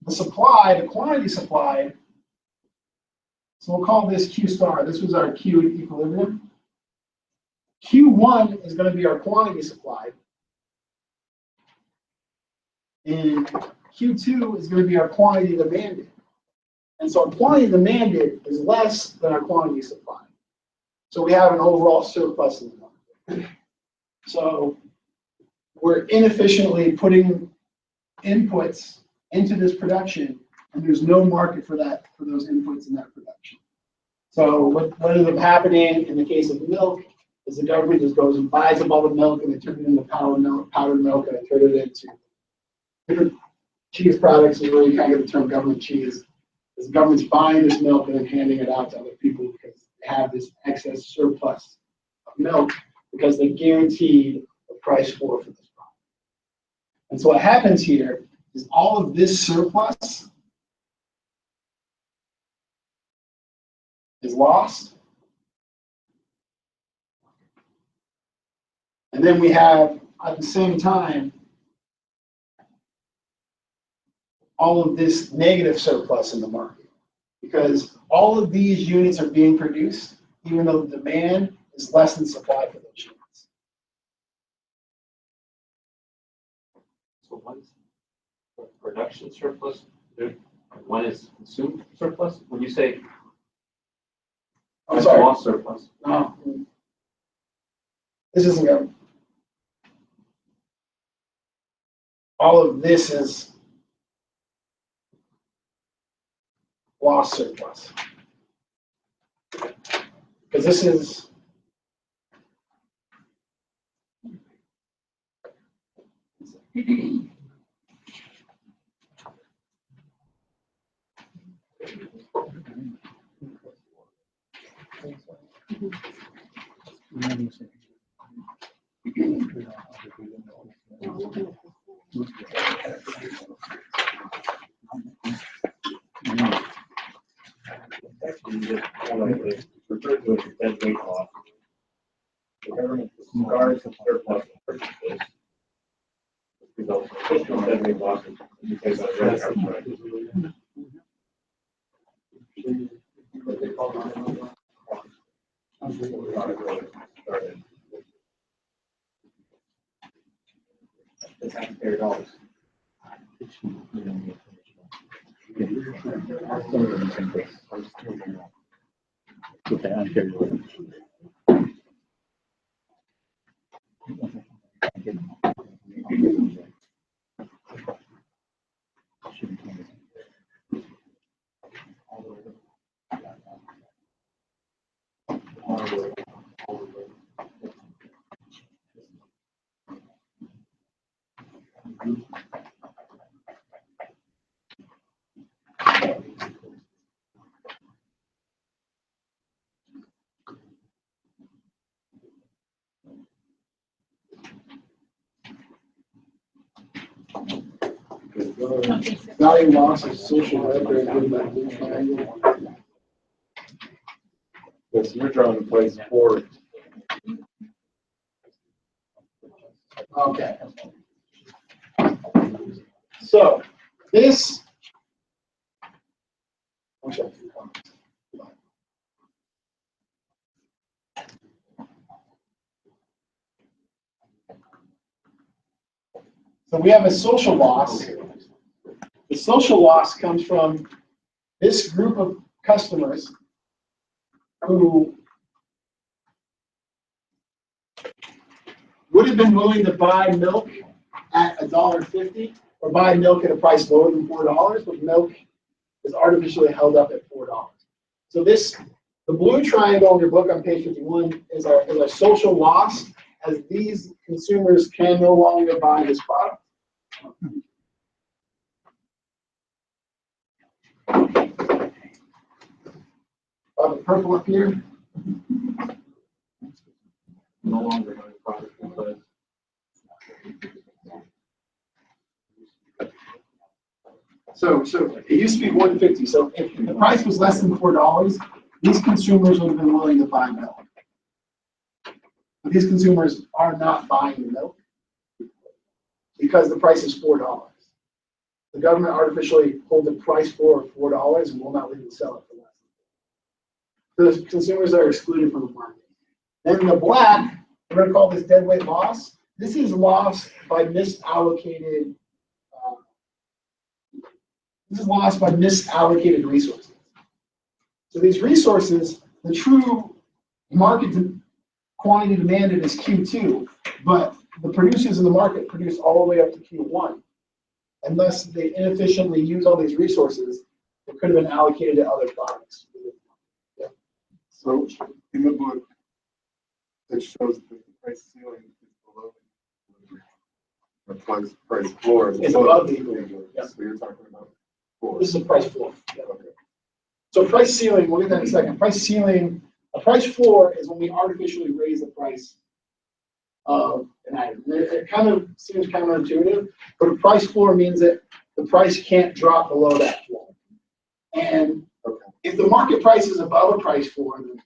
The supply, the quantity supplied, so we'll call this Q star. This was our Q equilibrium. Q1 is going to be our quantity supplied. And Q2 is going to be our quantity demanded. And so our quantity demanded is less than our quantity supplied. So we have an overall surplus in the market. So we're inefficiently putting inputs into this production, and there's no market for that, for those inputs in that production. So what ends up happening in the case of milk is the government just goes and buys up all the milk, and they turn it into powdered milk, and they turn it into different cheese products. Is where you kind of get the term government cheese. Is the government's buying this milk and then handing it out to other people because they have this excess surplus of milk because they guaranteed a price floor for this product. And so what happens here is all of this surplus is lost. And then we have, at the same time, all of this negative surplus in the market, because all of these units are being produced, even though the demand is less than supply for those units. So one's production surplus, one is consumed surplus. When you say I'm That's sorry. lost surplus. No. This isn't good. All of this is lost surplus. Because this is Actually, just kind of like referred to as a dead weight loss. The government discards the surplus purchases. Results in additional dead weight losses because of the price. The taxpayer dollars. With the unfair. value loss is social welfare driven by blue triangle. Yes, you're drawing the price for. Okay. So this. So we have a social loss. The social loss comes from this group of customers who would have been willing to buy milk at $1.50 or buy milk at a price lower than $4, but milk is artificially held up at $4. So this, the blue triangle in your book on page 51 is our social loss, as these consumers can no longer buy this product. The purple up here. No longer buy the product, but So it used to be 150. So if the price was less than $4, these consumers would have been willing to buy milk. But these consumers are not buying the milk because the price is $4. The government artificially pulled the price floor of $4 and will not legally sell it for less. So the consumers are excluded from the market. Then the black, we're going to call this dead weight loss. This is loss by misallocated. This is lost by misallocated resources. So these resources, the true market quantity demanded is Q2, but the producers in the market produce all the way up to Q1. Unless they inefficiently use all these resources, it could have been allocated to other products. Yeah. So in the book, it shows that the price ceiling is below the price floor is It's above the equilibrium. Yeah. So you're talking about floor. This is a price floor. Yeah. Okay. So price ceiling, we'll get that in a second. Price ceiling, a price floor is when we artificially raise the price of an item. It kind of seems counterintuitive, but a price floor means that the price can't drop below that floor. And if the market price is above a price floor, then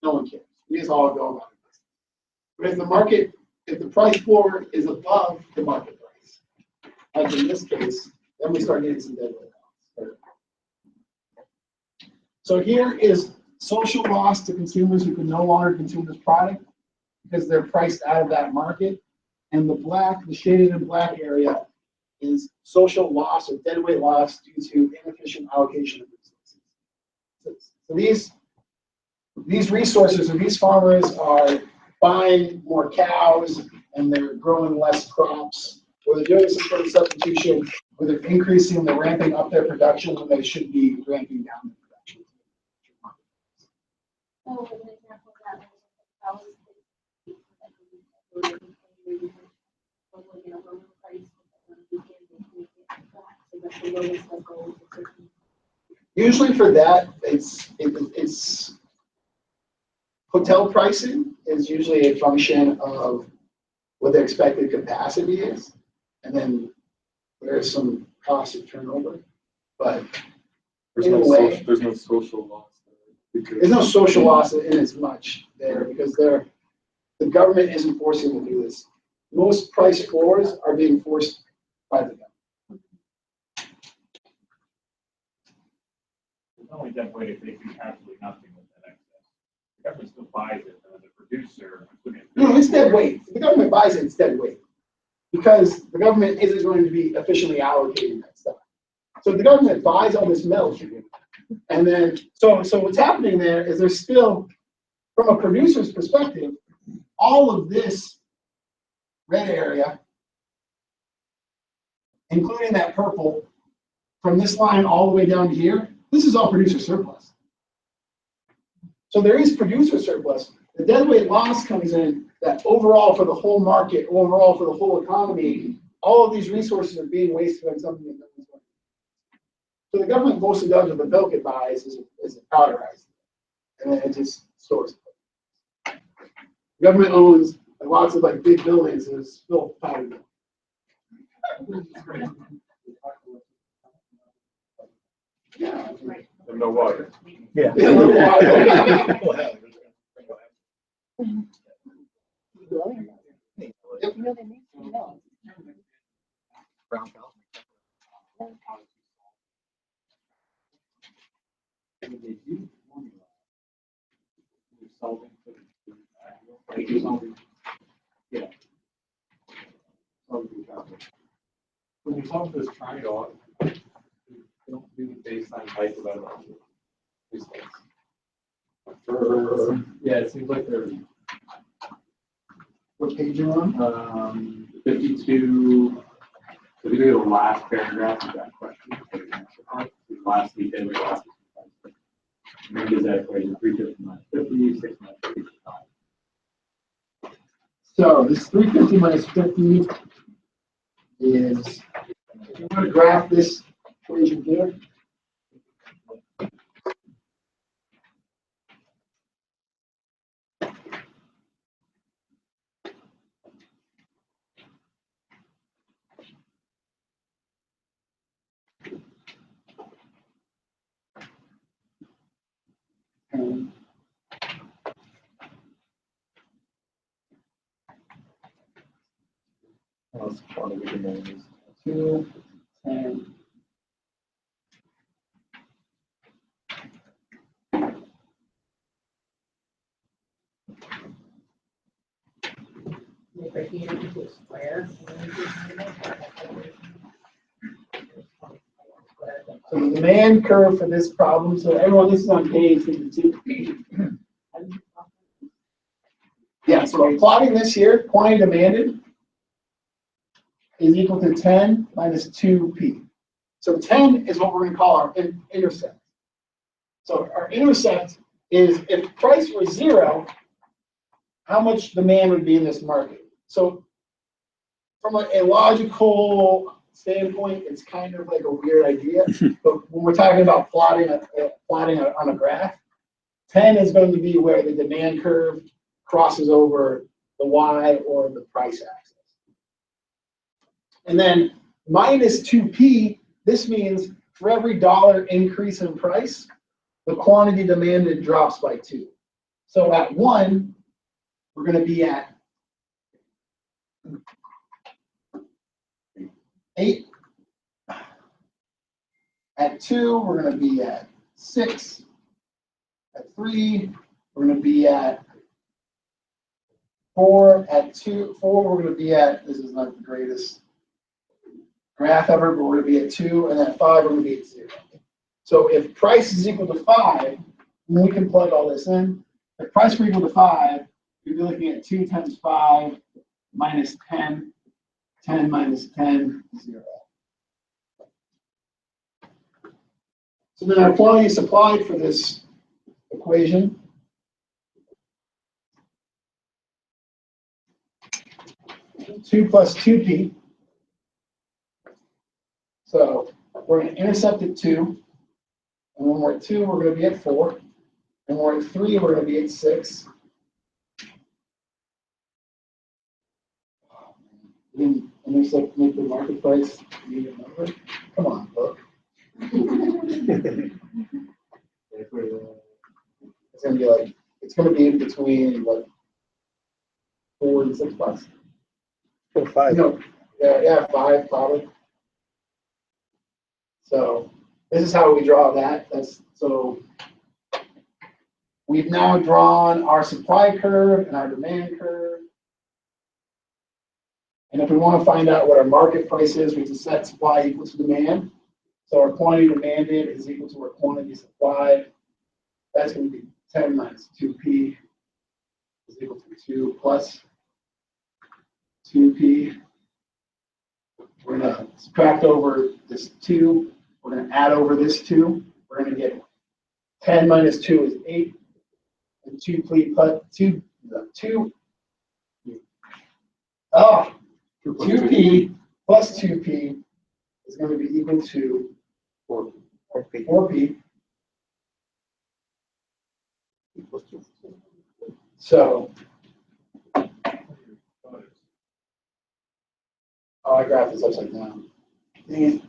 no one cares. We just all go about it. But if the price floor is above the market price, like in this case, then we start getting some dead weight loss. So here is social loss to consumers who can no longer consume this product because they're priced out of that market. And the shaded in black area is social loss or dead weight loss due to inefficient allocation of resources. So these these resources or these farmers are buying more cows and they're growing less crops, or they're doing some sort of substitution, or they're increasing, they're ramping up their production when they should be ramping down their production. So, as an example of that, I was lower price, so that's the lowest that goes to certain. Usually for that, it's hotel pricing is usually a function of what the expected capacity is, and then there's some cost of turnover. But There's in a no way, social, there's no social loss there. there's no social loss in as much there because the government isn't forcing them to do this. Most price floors are being forced by the government. It's only that way if they do absolutely nothing with that excess. The government still buys it, and the producer. No, it's dead weight. If the government buys it, it's dead weight. Because the government isn't going to be efficiently allocating that stuff. So if the government buys all this milk, and then, so what's happening there is there's still, from a producer's perspective, all of this red area, including that purple, from this line all the way down to here, this is all producer surplus. So there is producer surplus. The deadweight loss comes in that overall for the whole market, overall for the whole economy, all of these resources are being wasted on something that no one's going to do. So the government mostly does with the milk it buys is it powderizes it, and then it just stores it. The government owns lots of like big buildings and it's still powdered milk. Yeah. And no water. Yeah. Brown cow. Yeah. When you solve this triangle, you don't do the baseline height of these things. Yeah, it seems like they're What page you on? 52, so we do the last paragraph of that question. The last detail, the last. Maybe that equation, 350 minus 50, 6 minus 55. So this 350 minus 50 is, if you want to graph this equation here, and That's part of the domain is 2, 10. Break it into a square. So the demand curve for this problem, so everyone, this is on page 52. Yeah, so I'm plotting this here, quantity demanded is equal to 10 minus 2p. So 10 is what we're going to call our intercept. So our intercept is if price were 0, how much demand would be in this market? So from a logical standpoint, it's kind of like a weird idea. But when we're talking about plotting on a graph, 10 is going to be where the demand curve crosses over the y or the price axis. And then minus 2p, this means for every $1 increase in price, the quantity demanded drops by 2. So at 1, we're going to be at 8. At 2, we're going to be at 6. At 3, we're going to be at 4. At 4, we're going to be at, this is not the greatest graph ever, but we're going to be at 2. And at 5, we're going to be at 0. So if price is equal to 5, then we can plug all this in. If price were equal to 5, we'd be looking at 2 times 5 minus 10, 10 minus 10, 0. So then our quantity supplied for this equation two plus 2p. So we're going to intercept at 2. And when we're at 2, we're going to be at 4. And when we're at 3, we're going to be at 6. We intercept, make the market price need a number. Come on, book. It's going to be like, it's going to be in between like $4 and $6. For 5. No, yeah, 5 probably. So this is how we draw that. So we've now drawn our supply curve and our demand curve. And if we want to find out what our market price is, we can set supply equal to demand. So our quantity demanded is equal to our quantity supplied. That's going to be 10 minus 2p is equal to 2 plus 2p. We're going to subtract over this 2. We're going to add over this 2. We're going to get 10 minus 2 is 8. And 2p plus 2. 2p plus 2p is going to be equal to 4p. So, I graphed this upside down. Dang it.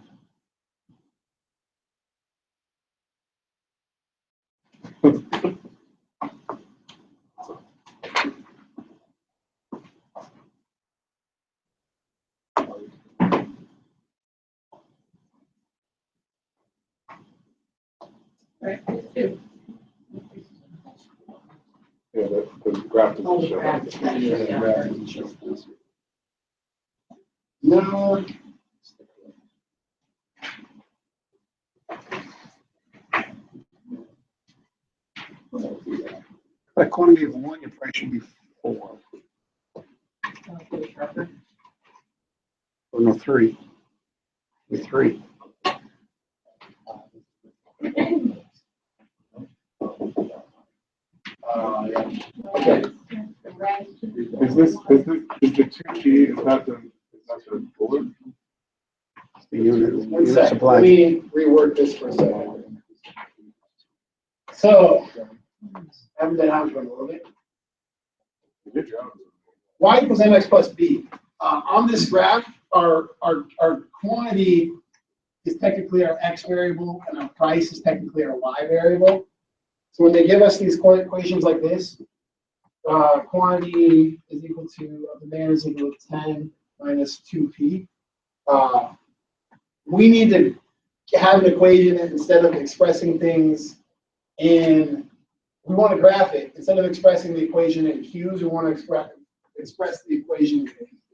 Right, two. Yeah, the graph Oh, doesn't the show. graph. No. By quantity of 1, your price should be 4. Or no, 3. Be 3. Yeah. Okay. Is the 2P, is that the bullet? The unit, One unit sec. Let supply. me rework this for a second. So, haven't done algebra in a little bit. Good job. Y equals mx plus b. On this graph, our quantity is technically our x variable, and our price is technically our y variable. So when they give us these equations like this, quantity is equal to demand is equal to 10 minus 2p. We need to have an equation that instead of expressing things in, we want to graph it. Instead of expressing the equation in Q's, we want to express the equation in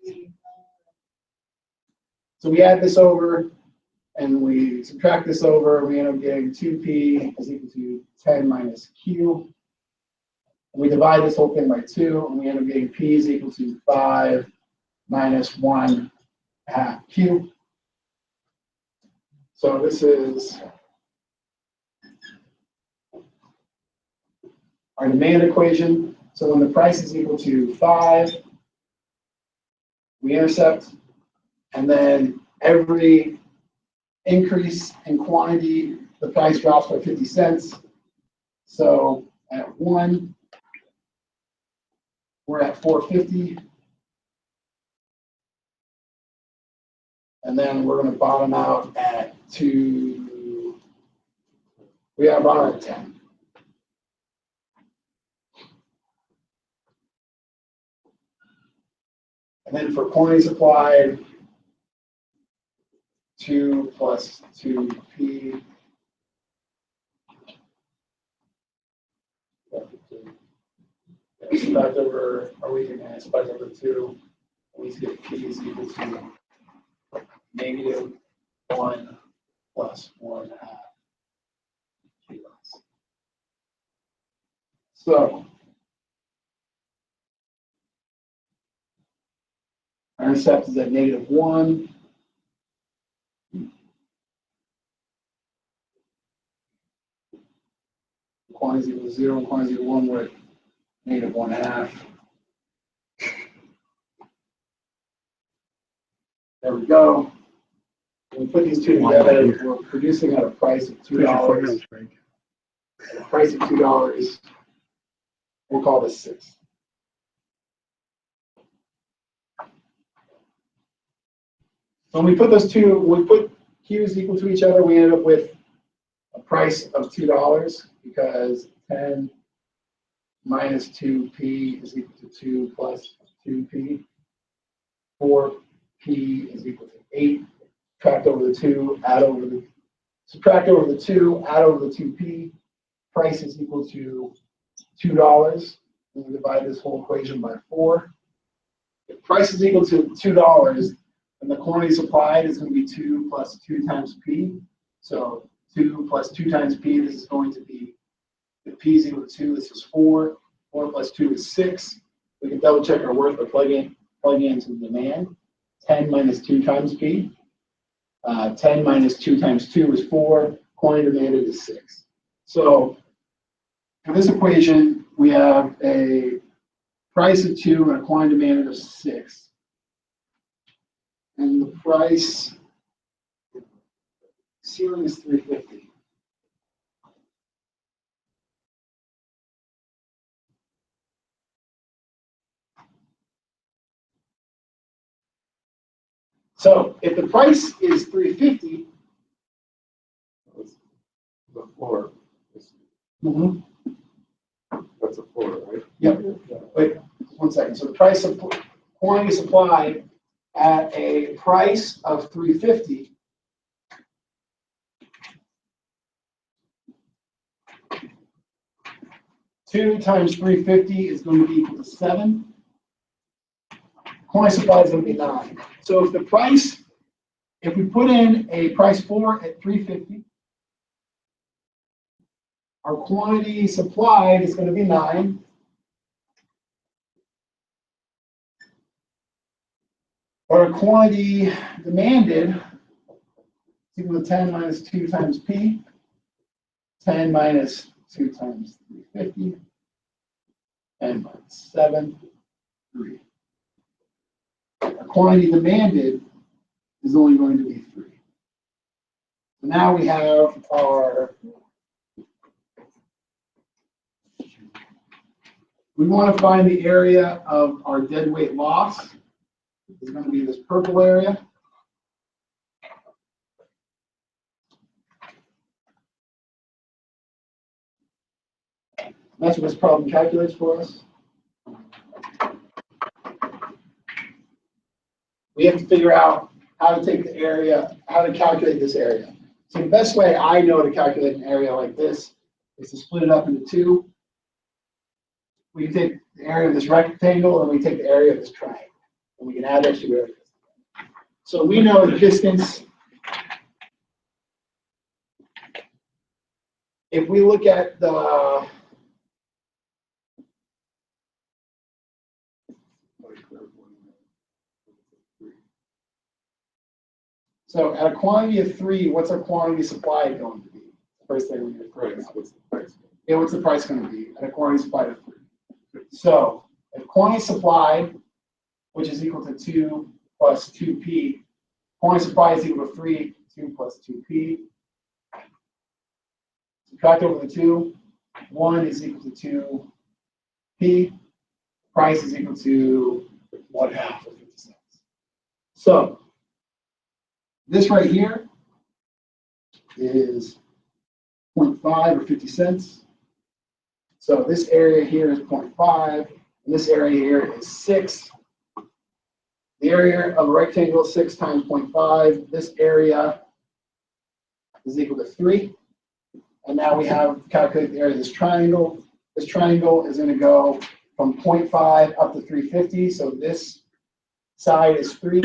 P. So we add this over, and we subtract this over, we end up getting 2p is equal to 10 minus q. And we divide this whole thing by 2, and we end up getting p is equal to 5 minus 1 half q. So this is our demand equation. So when the price is equal to 5, we intercept, and then every increase in quantity, the price drops by 50 cents. So at 1, we're at 4.50. And then we're going to bottom out at 2. We have bottom at 10. And then for quantity supplied, 2 plus 2p. Subtract over, or we can subtract over 2. We get p is equal to negative 1 plus 1 half. So Our intercept is at -1. Quantity is equal to 0, and quantity is equal to 1, we're at -1/2. There we go. When we put these two together, we're producing at a price of $2. At a price of $2, we'll call this 6. So when we put those two, when we put Q's equal to each other, we end up with a price of $2 because 10 minus 2p is equal to 2 plus 2p. 4p is equal to 8. Subtract over the 2, add over the 2, add over the 2p. Price is equal to $2. And we divide this whole equation by 4. If price is equal to $2, then the quantity supplied is going to be 2 plus 2 times p. So 2 plus 2 times p, this is going to be, if p is equal to 2, this is 4. 4 plus 2 is 6. We can double check our worth by plugging into the demand. 10 minus 2 times p. 10 minus 2 times 2 is 4. Quantity demanded is 6. So for this equation, we have a price of 2 and a quantity demanded of 6. And the price ceiling is $3.50. So if the price is $3.50, The floor. That's a floor, right? Yep. Wait, 1 second. So the price of quantity supplied at a price of $3.50. Two times $3.50 is going to be equal to 7. Quantity supply is going to be 9. So if we put in a price floor at $3.50, our quantity supplied is going to be 9. Our quantity demanded is equal to 10 minus 2 times P. 10 minus 2 times 350. 10 minus 7, 3. Our quantity demanded is only going to be 3. So now we have our, we want to find the area of our dead weight loss. It's going to be this purple area. That's what this problem calculates for us. We have to figure out how to take the area, how to calculate this area. So the best way I know to calculate an area like this is to split it up into 2. We can take the area of this rectangle and we take the area of this triangle. And we can add those 2 areas. So we know the distance. If we look at the so at a quantity of 3, what's our quantity supplied going to be? First thing we need to Price, what's the price? Yeah, what's the price going to be at a quantity supplied of 3? So if quantity supplied, which is equal to 2 plus 2p, quantity supplied is equal to 3, 2 plus 2p. Subtract over the 2, 1 is equal to 2p. Price is equal to 1/2 of 50 cents. So this right here is 0.5 or 50 cents. So this area here is 0.5, and this area here is 6. The area of a rectangle is 6 times 0.5. This area is equal to 3. And now we have calculated the area of this triangle. This triangle is going to go from 0.5 up to 350. So this side is 3,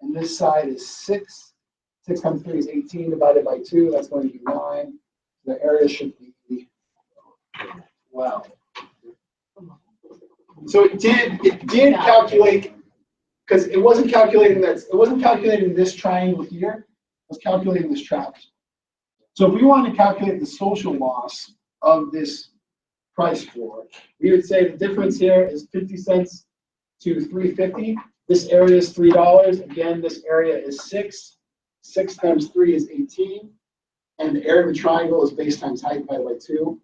and this side is 6. 6 times 3 is 18 divided by 2. That's going to be 9. The area should be 12. So it did calculate because it wasn't calculating that, it wasn't calculating this triangle here, it was calculating this trapezoid. So if we want to calculate the social loss of this price floor, we would say the difference here is 50 cents to 3.50. This area is $3. Again, this area is 6. 6 times 3 is 18. And the area of the triangle is base times height, by the way, 2.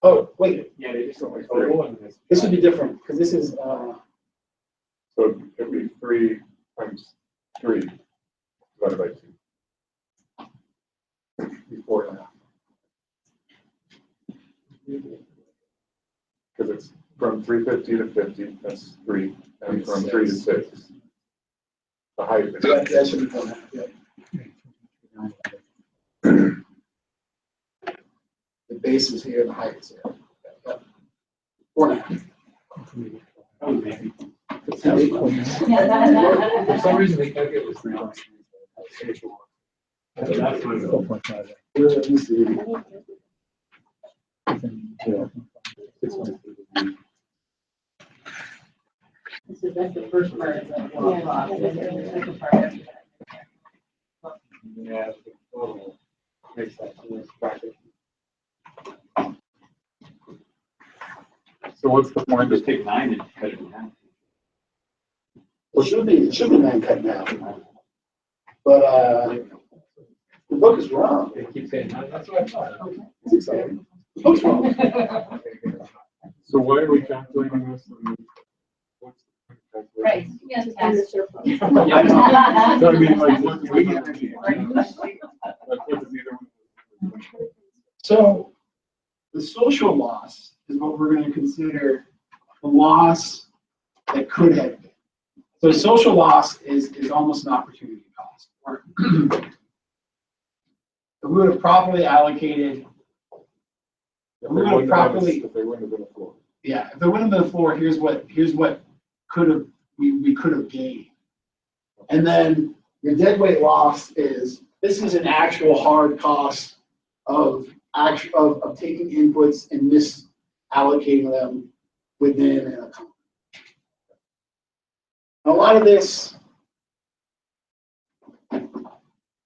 Oh, wait, Yeah, they just don't like total and this. this would be different, because this is, So it'd be 3 times 3 divided by 2. Before and after. Because it's from 350 to 50, that's 3, and from 3 to 6. The height is. yeah, that should be done. Yeah. The base is here, the height is here. Yep. 4.5. For some reason, they calculate it was 3 times. That's what it Let me see. So that's the first part of the walk off, and then the second part. Yeah, the total makes that less practical. So what's the point Just of, take 9 and cut it in half. Well, it should be 9 cut now. But the book is wrong. They keep saying, that's what I thought. It's exciting. The book's wrong. so why are we calculating this? What's the point of Right, calculating? yes, And the yes. surplus. So I mean, like, what do we get to do? Like, what does either one? So the social loss is what we're going to consider the loss that could have been. So social loss is almost an opportunity cost. Or if we would have properly allocated, If we they would have wouldn't have been- properly, if they wouldn't have been a floor. yeah, if there wouldn't have been a floor, here's what could have, we could have gained. And then your deadweight loss is, this is an actual hard cost of taking inputs and misallocating them within a company. A lot of this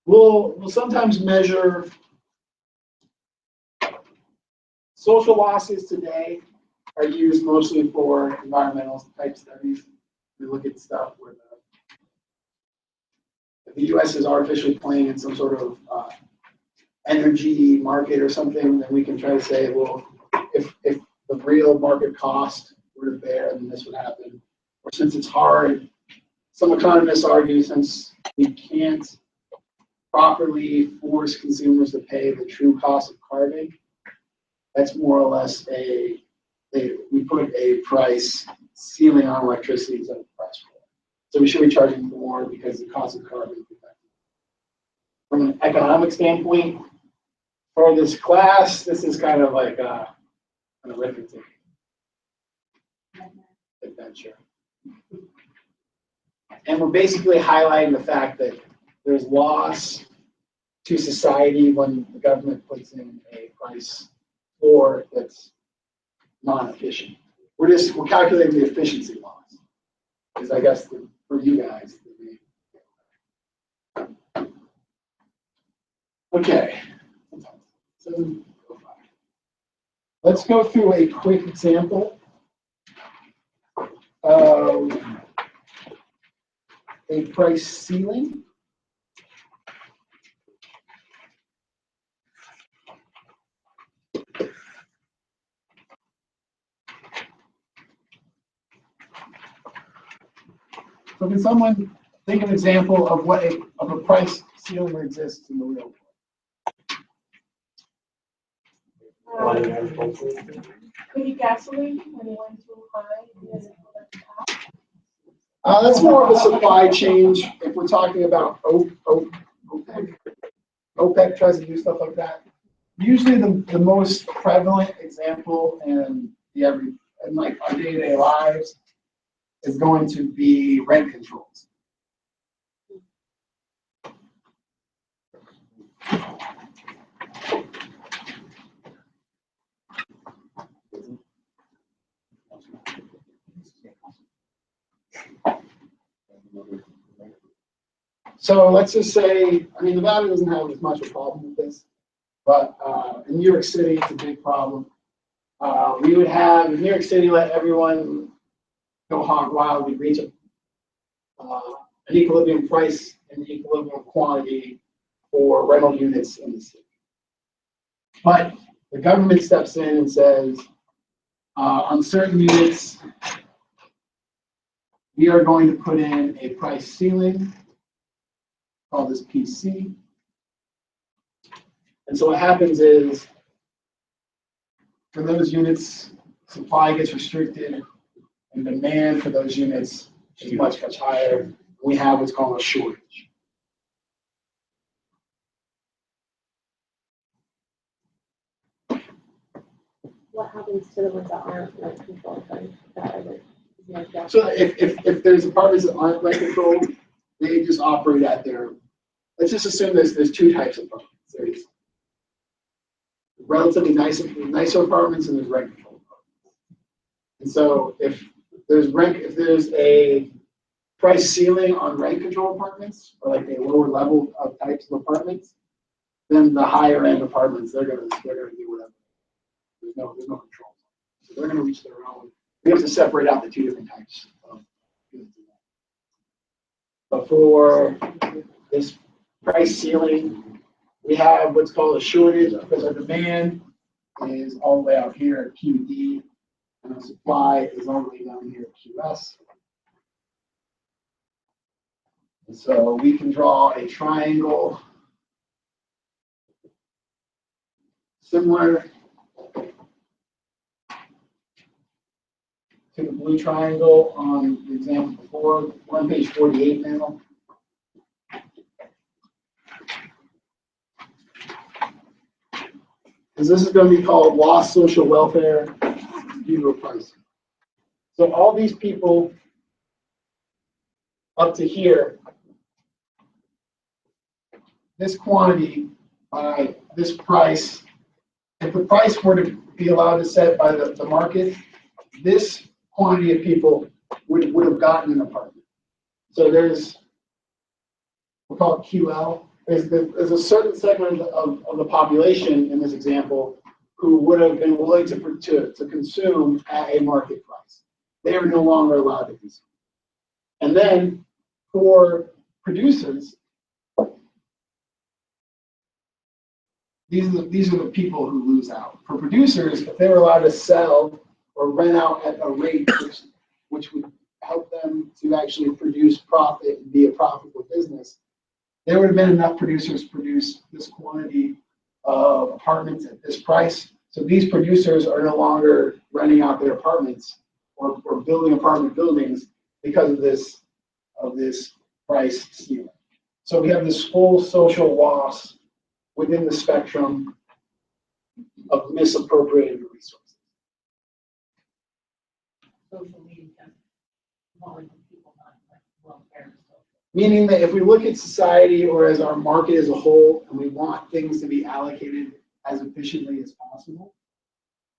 we'll sometimes measure social losses today are used mostly for environmental type studies. We look at stuff where if the US is artificially playing in some sort of energy market or something, then we can try to say, well, if the real market cost were there, then this would happen. Or since it's hard, some economists argue since we can't properly force consumers to pay the true cost of carbon, that's more or less we put a price ceiling on electricity instead of price floor. So we should be charging more because the cost of carbon is affected. From an economic standpoint, for this class, this is kind of like an arithmetic adventure. And we're basically highlighting the fact that there's loss to society when the government puts in a price floor that's non-efficient. We're calculating the efficiency loss, is I guess for you guys. Okay. Let's go through a quick example of a price ceiling. So can someone think of an example of what a price ceiling exists in the real world? Maybe gasoline when it went too high. And then it went up. That's more of a supply change if we're talking about OPEC. OPEC tries to do stuff like that. Usually the most prevalent example in like our day-to-day lives is going to be rent controls. So let's just say, I mean, Nevada doesn't have as much of a problem with this, but in New York City, it's a big problem. We would have, in New York City, let everyone go hog wild. We'd reach an equilibrium price and equilibrium quantity for rental units in the city. But the government steps in and says, on certain units, we are going to put in a price ceiling, call this PC. And so what happens is, for those units, supply gets restricted and demand for those units is much, much higher. We have what's called a shortage. What happens to the ones that aren't rent controlled then? That are like that? So if there's apartments that aren't rent controlled, they just operate at their, let's just assume there's two types of apartments. There's relatively nicer apartments and there's rent controlled apartments. And so if there's a price ceiling on rent controlled apartments, or like a lower level of types of apartments, then the higher end apartments, they're gonna do whatever. There's no control. So they're gonna reach their own. We have to separate out the two different types of units. But for this price ceiling, we have what's called a shortage because our demand is all the way out here at QD, and our supply is all the way down here at QS. And so we can draw a triangle similar to the blue triangle on the example before. We're on page 48 now. Because this is going to be called lost social welfare due to pricing. So all these people up to here, this quantity by this price, if the price were to be allowed to set by the market, this quantity of people would have gotten an apartment. So there's, we'll call it QL. There's a certain segment of the population in this example who would have been willing to consume at a market price. They are no longer allowed to consume. And then for producers, these are the people who lose out. For producers, if they were allowed to sell or rent out at a rate which would help them to actually produce profit and be a profitable business, there would have been enough producers produce this quantity of apartments at this price. So these producers are no longer renting out their apartments or building apartment buildings because of this price ceiling. So we have this full social loss within the spectrum of misappropriated resources. Social media, more people not like welfare. Meaning that if we look at society or as our market as a whole, and we want things to be allocated as efficiently as possible,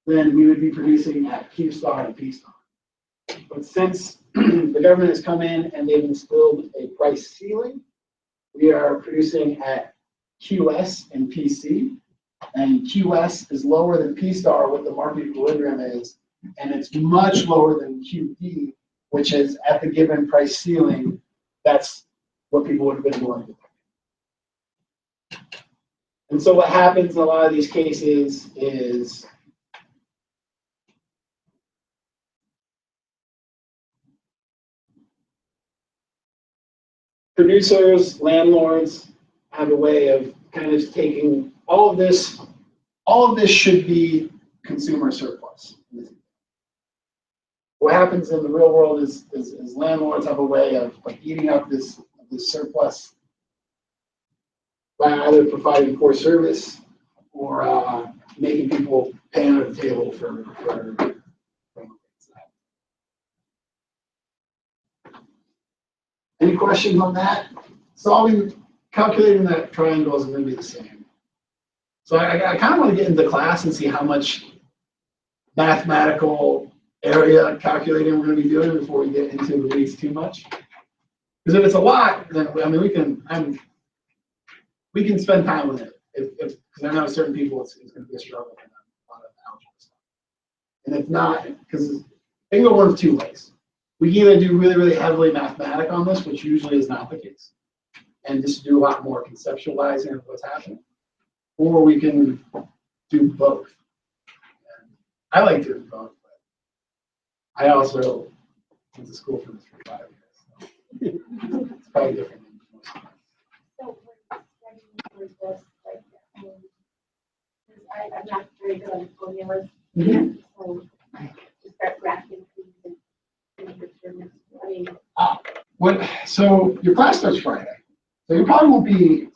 then we would be producing at Q star and P star. But since the government has come in and they've instilled a price ceiling, we are producing at QS and PC, and QS is lower than P star, what the market equilibrium is, and it's much lower than QD, which is at the given price ceiling. That's what people would have been willing to pay. And so what happens in a lot of these cases is producers, landlords have a way of kind of taking all of this should be consumer surplus. What happens in the real world is landlords have a way of eating up this surplus by either providing poor service or making people pay under the table for Any questions on that? Calculating that triangle is going to be the same. So I kind of want to get into class and see how much mathematical area calculating we're going to be doing before we get into the weeds too much. Because if it's a lot, then, I mean, we can spend time with it. Because I know certain people, it's gonna be a struggle for them, a lot of algebra stuff. And if not, because it can go one of two ways. We can either do really, really heavily mathematic on this, which usually is not the case, and just do a lot more conceptualizing of what's happening. Or we can do both. And I like doing both, but I also went to school for this for 5 years. So it's probably different than most of us. So when studying for this, like, I'm not very good on formulas. Mhm. So to start graphing things and determine, I mean, So your class starts Friday. So you probably won't be,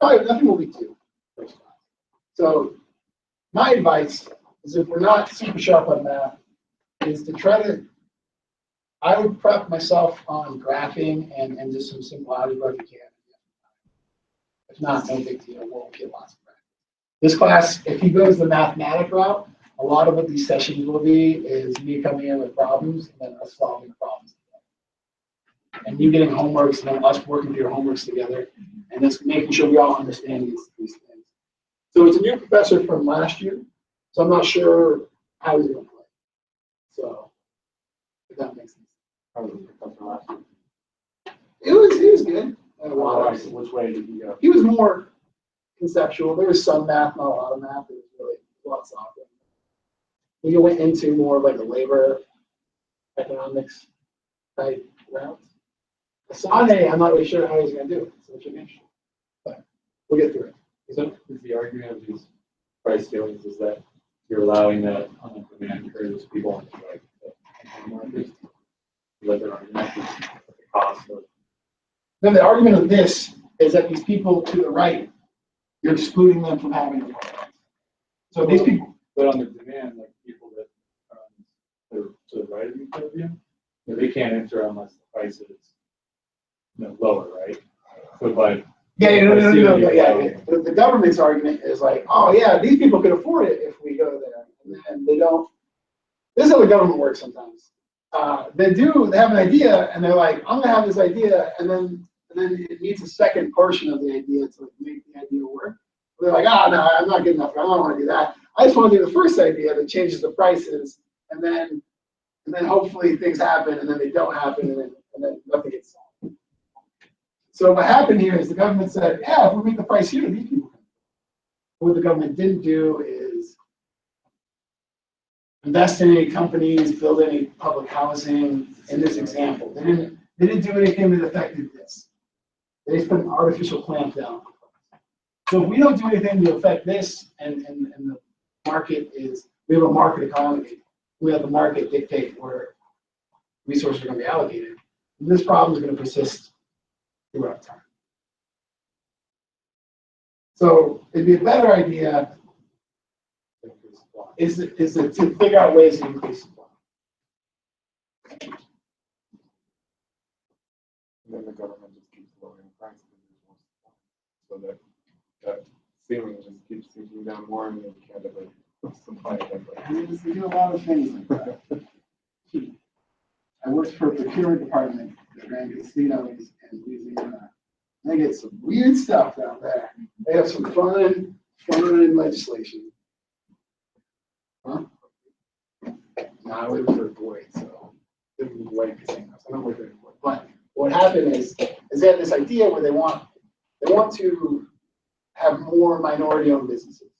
nothing will be due first class. So my advice is if we're not super sharp on math, is to try to, I would prep myself on graphing and just some simple algebra if you can. If not, no big deal, we'll get lots of practice. This class, if he goes the mathematic route, a lot of what these sessions will be is me coming in with problems and then us solving the problems together. And you getting homeworks and then us working through your homeworks together and just making sure we all understand these things. So it's a new professor from last year, so I'm not sure how he's going to play. So if that makes sense. How was the professor last year? He was good. Which way did you go? He was more conceptual. There was some math, not a lot of math. It was really a lot softer. We went into more like a labor economics type route. Asane, I'm not really sure how he's going to do it. So it should be interesting. But we'll get through it. So is the argument of these price ceilings is that you're allowing that on the demand curves people on the right markets let their argument is the cost of. Then the argument of this is that these people to the right, you're excluding them from having a product. So these people. But on the demand, like people that are to the right of you, they can't enter unless the price is lower, right? So by The government's argument is like, oh yeah, these people could afford it if we go there, and they don't. This is how the government works sometimes. They have an idea, and they're like, I'm gonna have this idea, and then it needs a second portion of the idea to make the idea work. They're like, oh no, I'm not good enough. I don't want to do that. I just want to do the first idea that changes the prices, and then hopefully things happen, and then they don't happen, and then nothing gets solved. So what happened here is the government said, yeah, if we make the price here, these people can. What the government didn't do is invest in any companies, build any public housing. In this example, they didn't do anything that affected this. They just put an artificial clamp down. So if we don't do anything to affect this, and the market is, we have a market economy. We have the market dictate where resources are going to be allocated. And this problem is going to persist throughout time. So it'd be a better idea is to figure out ways to increase supply. And then the government just keeps lowering prices. So that ceiling just keeps sinking down more and then you can't ever supply it. We do a lot of things like that. I worked for a procurement department that ran casinos in Louisiana. They get some weird stuff down there. They have some fun legislation. Huh? No, I worked for Boyd, so it was white casinos. I don't work there anymore. But what happened is they had this idea where they want to have more minority-owned businesses.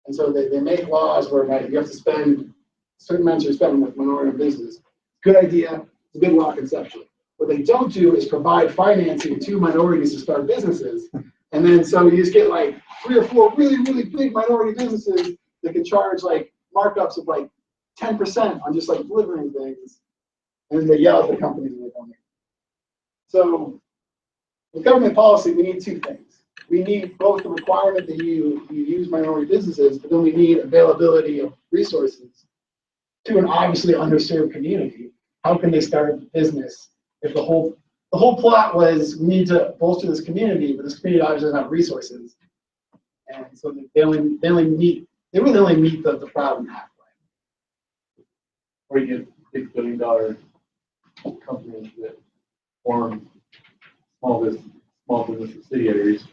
And so they make laws where you have to spend certain amounts you're spending with minority-owned business. Good idea, it's a good law conceptually. What they don't do is provide financing to minorities to start businesses. And then so you just get like 3 or 4 really, really big minority businesses that can charge like markups of like 10% on just like delivering things. And then they yell at the companies and they don't make it. So with government policy, we need 2 things. We need both the requirement that you use minority businesses, but then we need availability of resources to an obviously underserved community. How can they start a business if the whole plot was we need to bolster this community, but this community obviously doesn't have resources, and so they really only meet the problem halfway. Or you get big $1 billion companies that form small business subsidiaries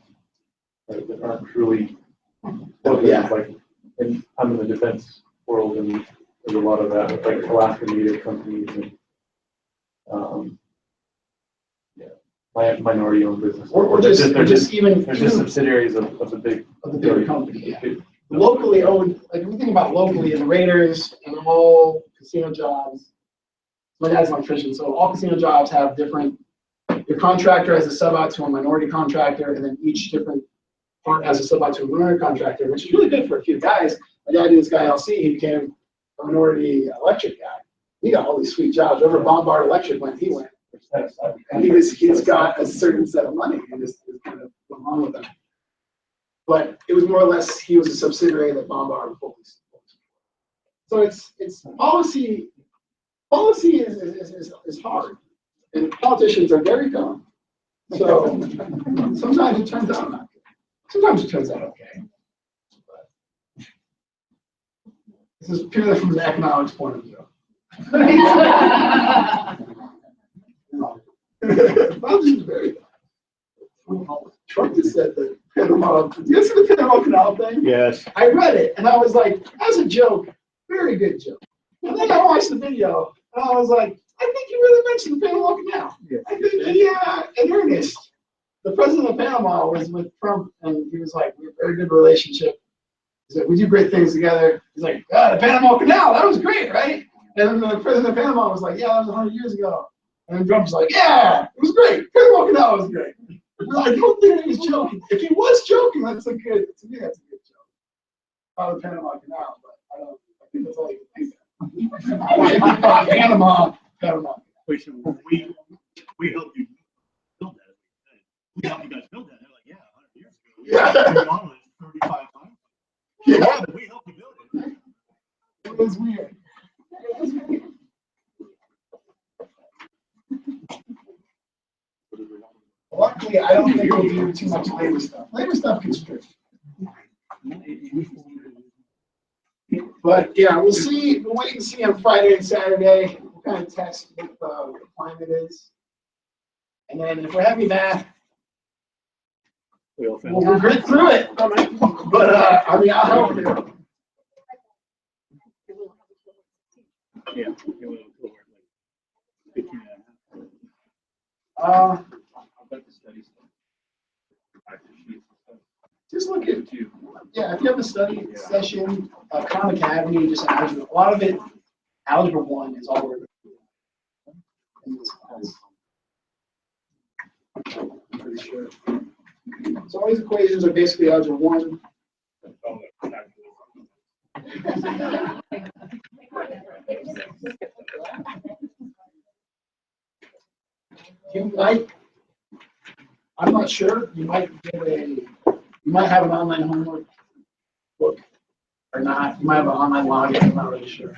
that aren't truly. Yeah. Like, and I'm in the defense world, and there's a lot of that, with, like Alaska Native companies and, minority-owned business. Or just even They're just subsidiaries of the big. of the bigger company. Yeah. Locally owned, like if we think about locally, the Raiders and all casino jobs. My dad's an electrician, so all casino jobs have different. Your contractor has a sub out to a minority contractor, and then each different part has a sub out to a minority contractor, which is really good for a few guys. My dad did this guy LC, he became a minority electric guy. He got all these sweet jobs. Wherever Bombard Electric went, he went. And he's got a certain set of money and just kind of went on with them. But it was more or less he was a subsidiary that Bombard focused. So it's policy is hard, and politicians are very dumb. So sometimes it turns out not good. Sometimes it turns out okay. But this is purely from the economics point of view. Politicians are very dumb. Trump just said that Panama. Do you see the Panama Canal thing? Yes. I read it and I was like, as a joke, very good joke. And then I watched the video and I was like, I think you really mentioned the Panama Canal. Yeah. I think, yeah, in earnest. The president of Panama was with Trump and he was like, we have a very good relationship. He's like, we do great things together. He's like, the Panama Canal, that was great, right? And the president of Panama was like, yeah, that was 100 years ago. And then Trump's like, yeah, it was great. Panama Canal was great. I don't think he was joking. If he was joking, to me, that's a good joke. About the Panama Canal, but I think that's all you can think of. Panama. Wait, so we helped you build that. We helped you guys build that. They're like, yeah, 100 years ago. Yeah. Your mom was 35 times. Yeah. But we helped you build it. It was weird. Luckily, I don't think we'll do too much labor stuff. Labor stuff gets tricky. But yeah, we'll see. We'll wait and see on Friday and Saturday. We'll kind of test what the climate is. And then if we're heavy math, we'll grit through it. But I mean, I'll help you. Yeah. Just look at, yeah, if you have a study session, Khan Academy, just algebra, a lot of it, algebra 1 is all we're going to do in this class. I'm pretty sure. So all these equations are basically algebra 1. You might, I'm not sure, you might have an online homework book or not. You might have an online login, I'm not really sure.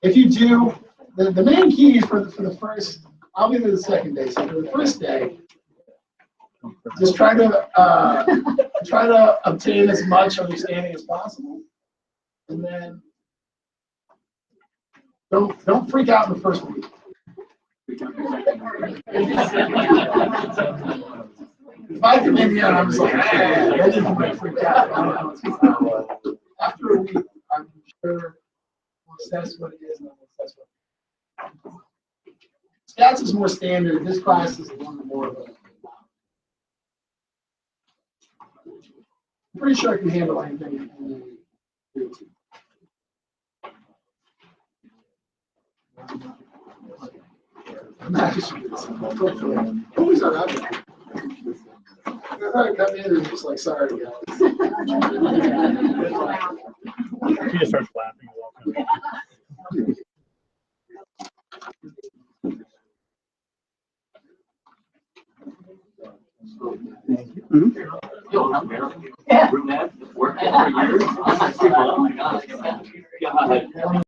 If you do, the main key for the first, I'll be there the second day. So for the first day, just try to obtain as much understanding as possible. And then don't freak out in the first week. If I come in here and I'm just like, then you might freak out. After a week, I'm sure we'll assess what it is and then we'll assess what. Stats is more standard. This class is one more of a. I'm pretty sure I can handle anything. Who's our other? I come in and just like, sorry, guys. She just starts laughing and walking away. Thank you. Brunette, worked there for years. Oh my God. God.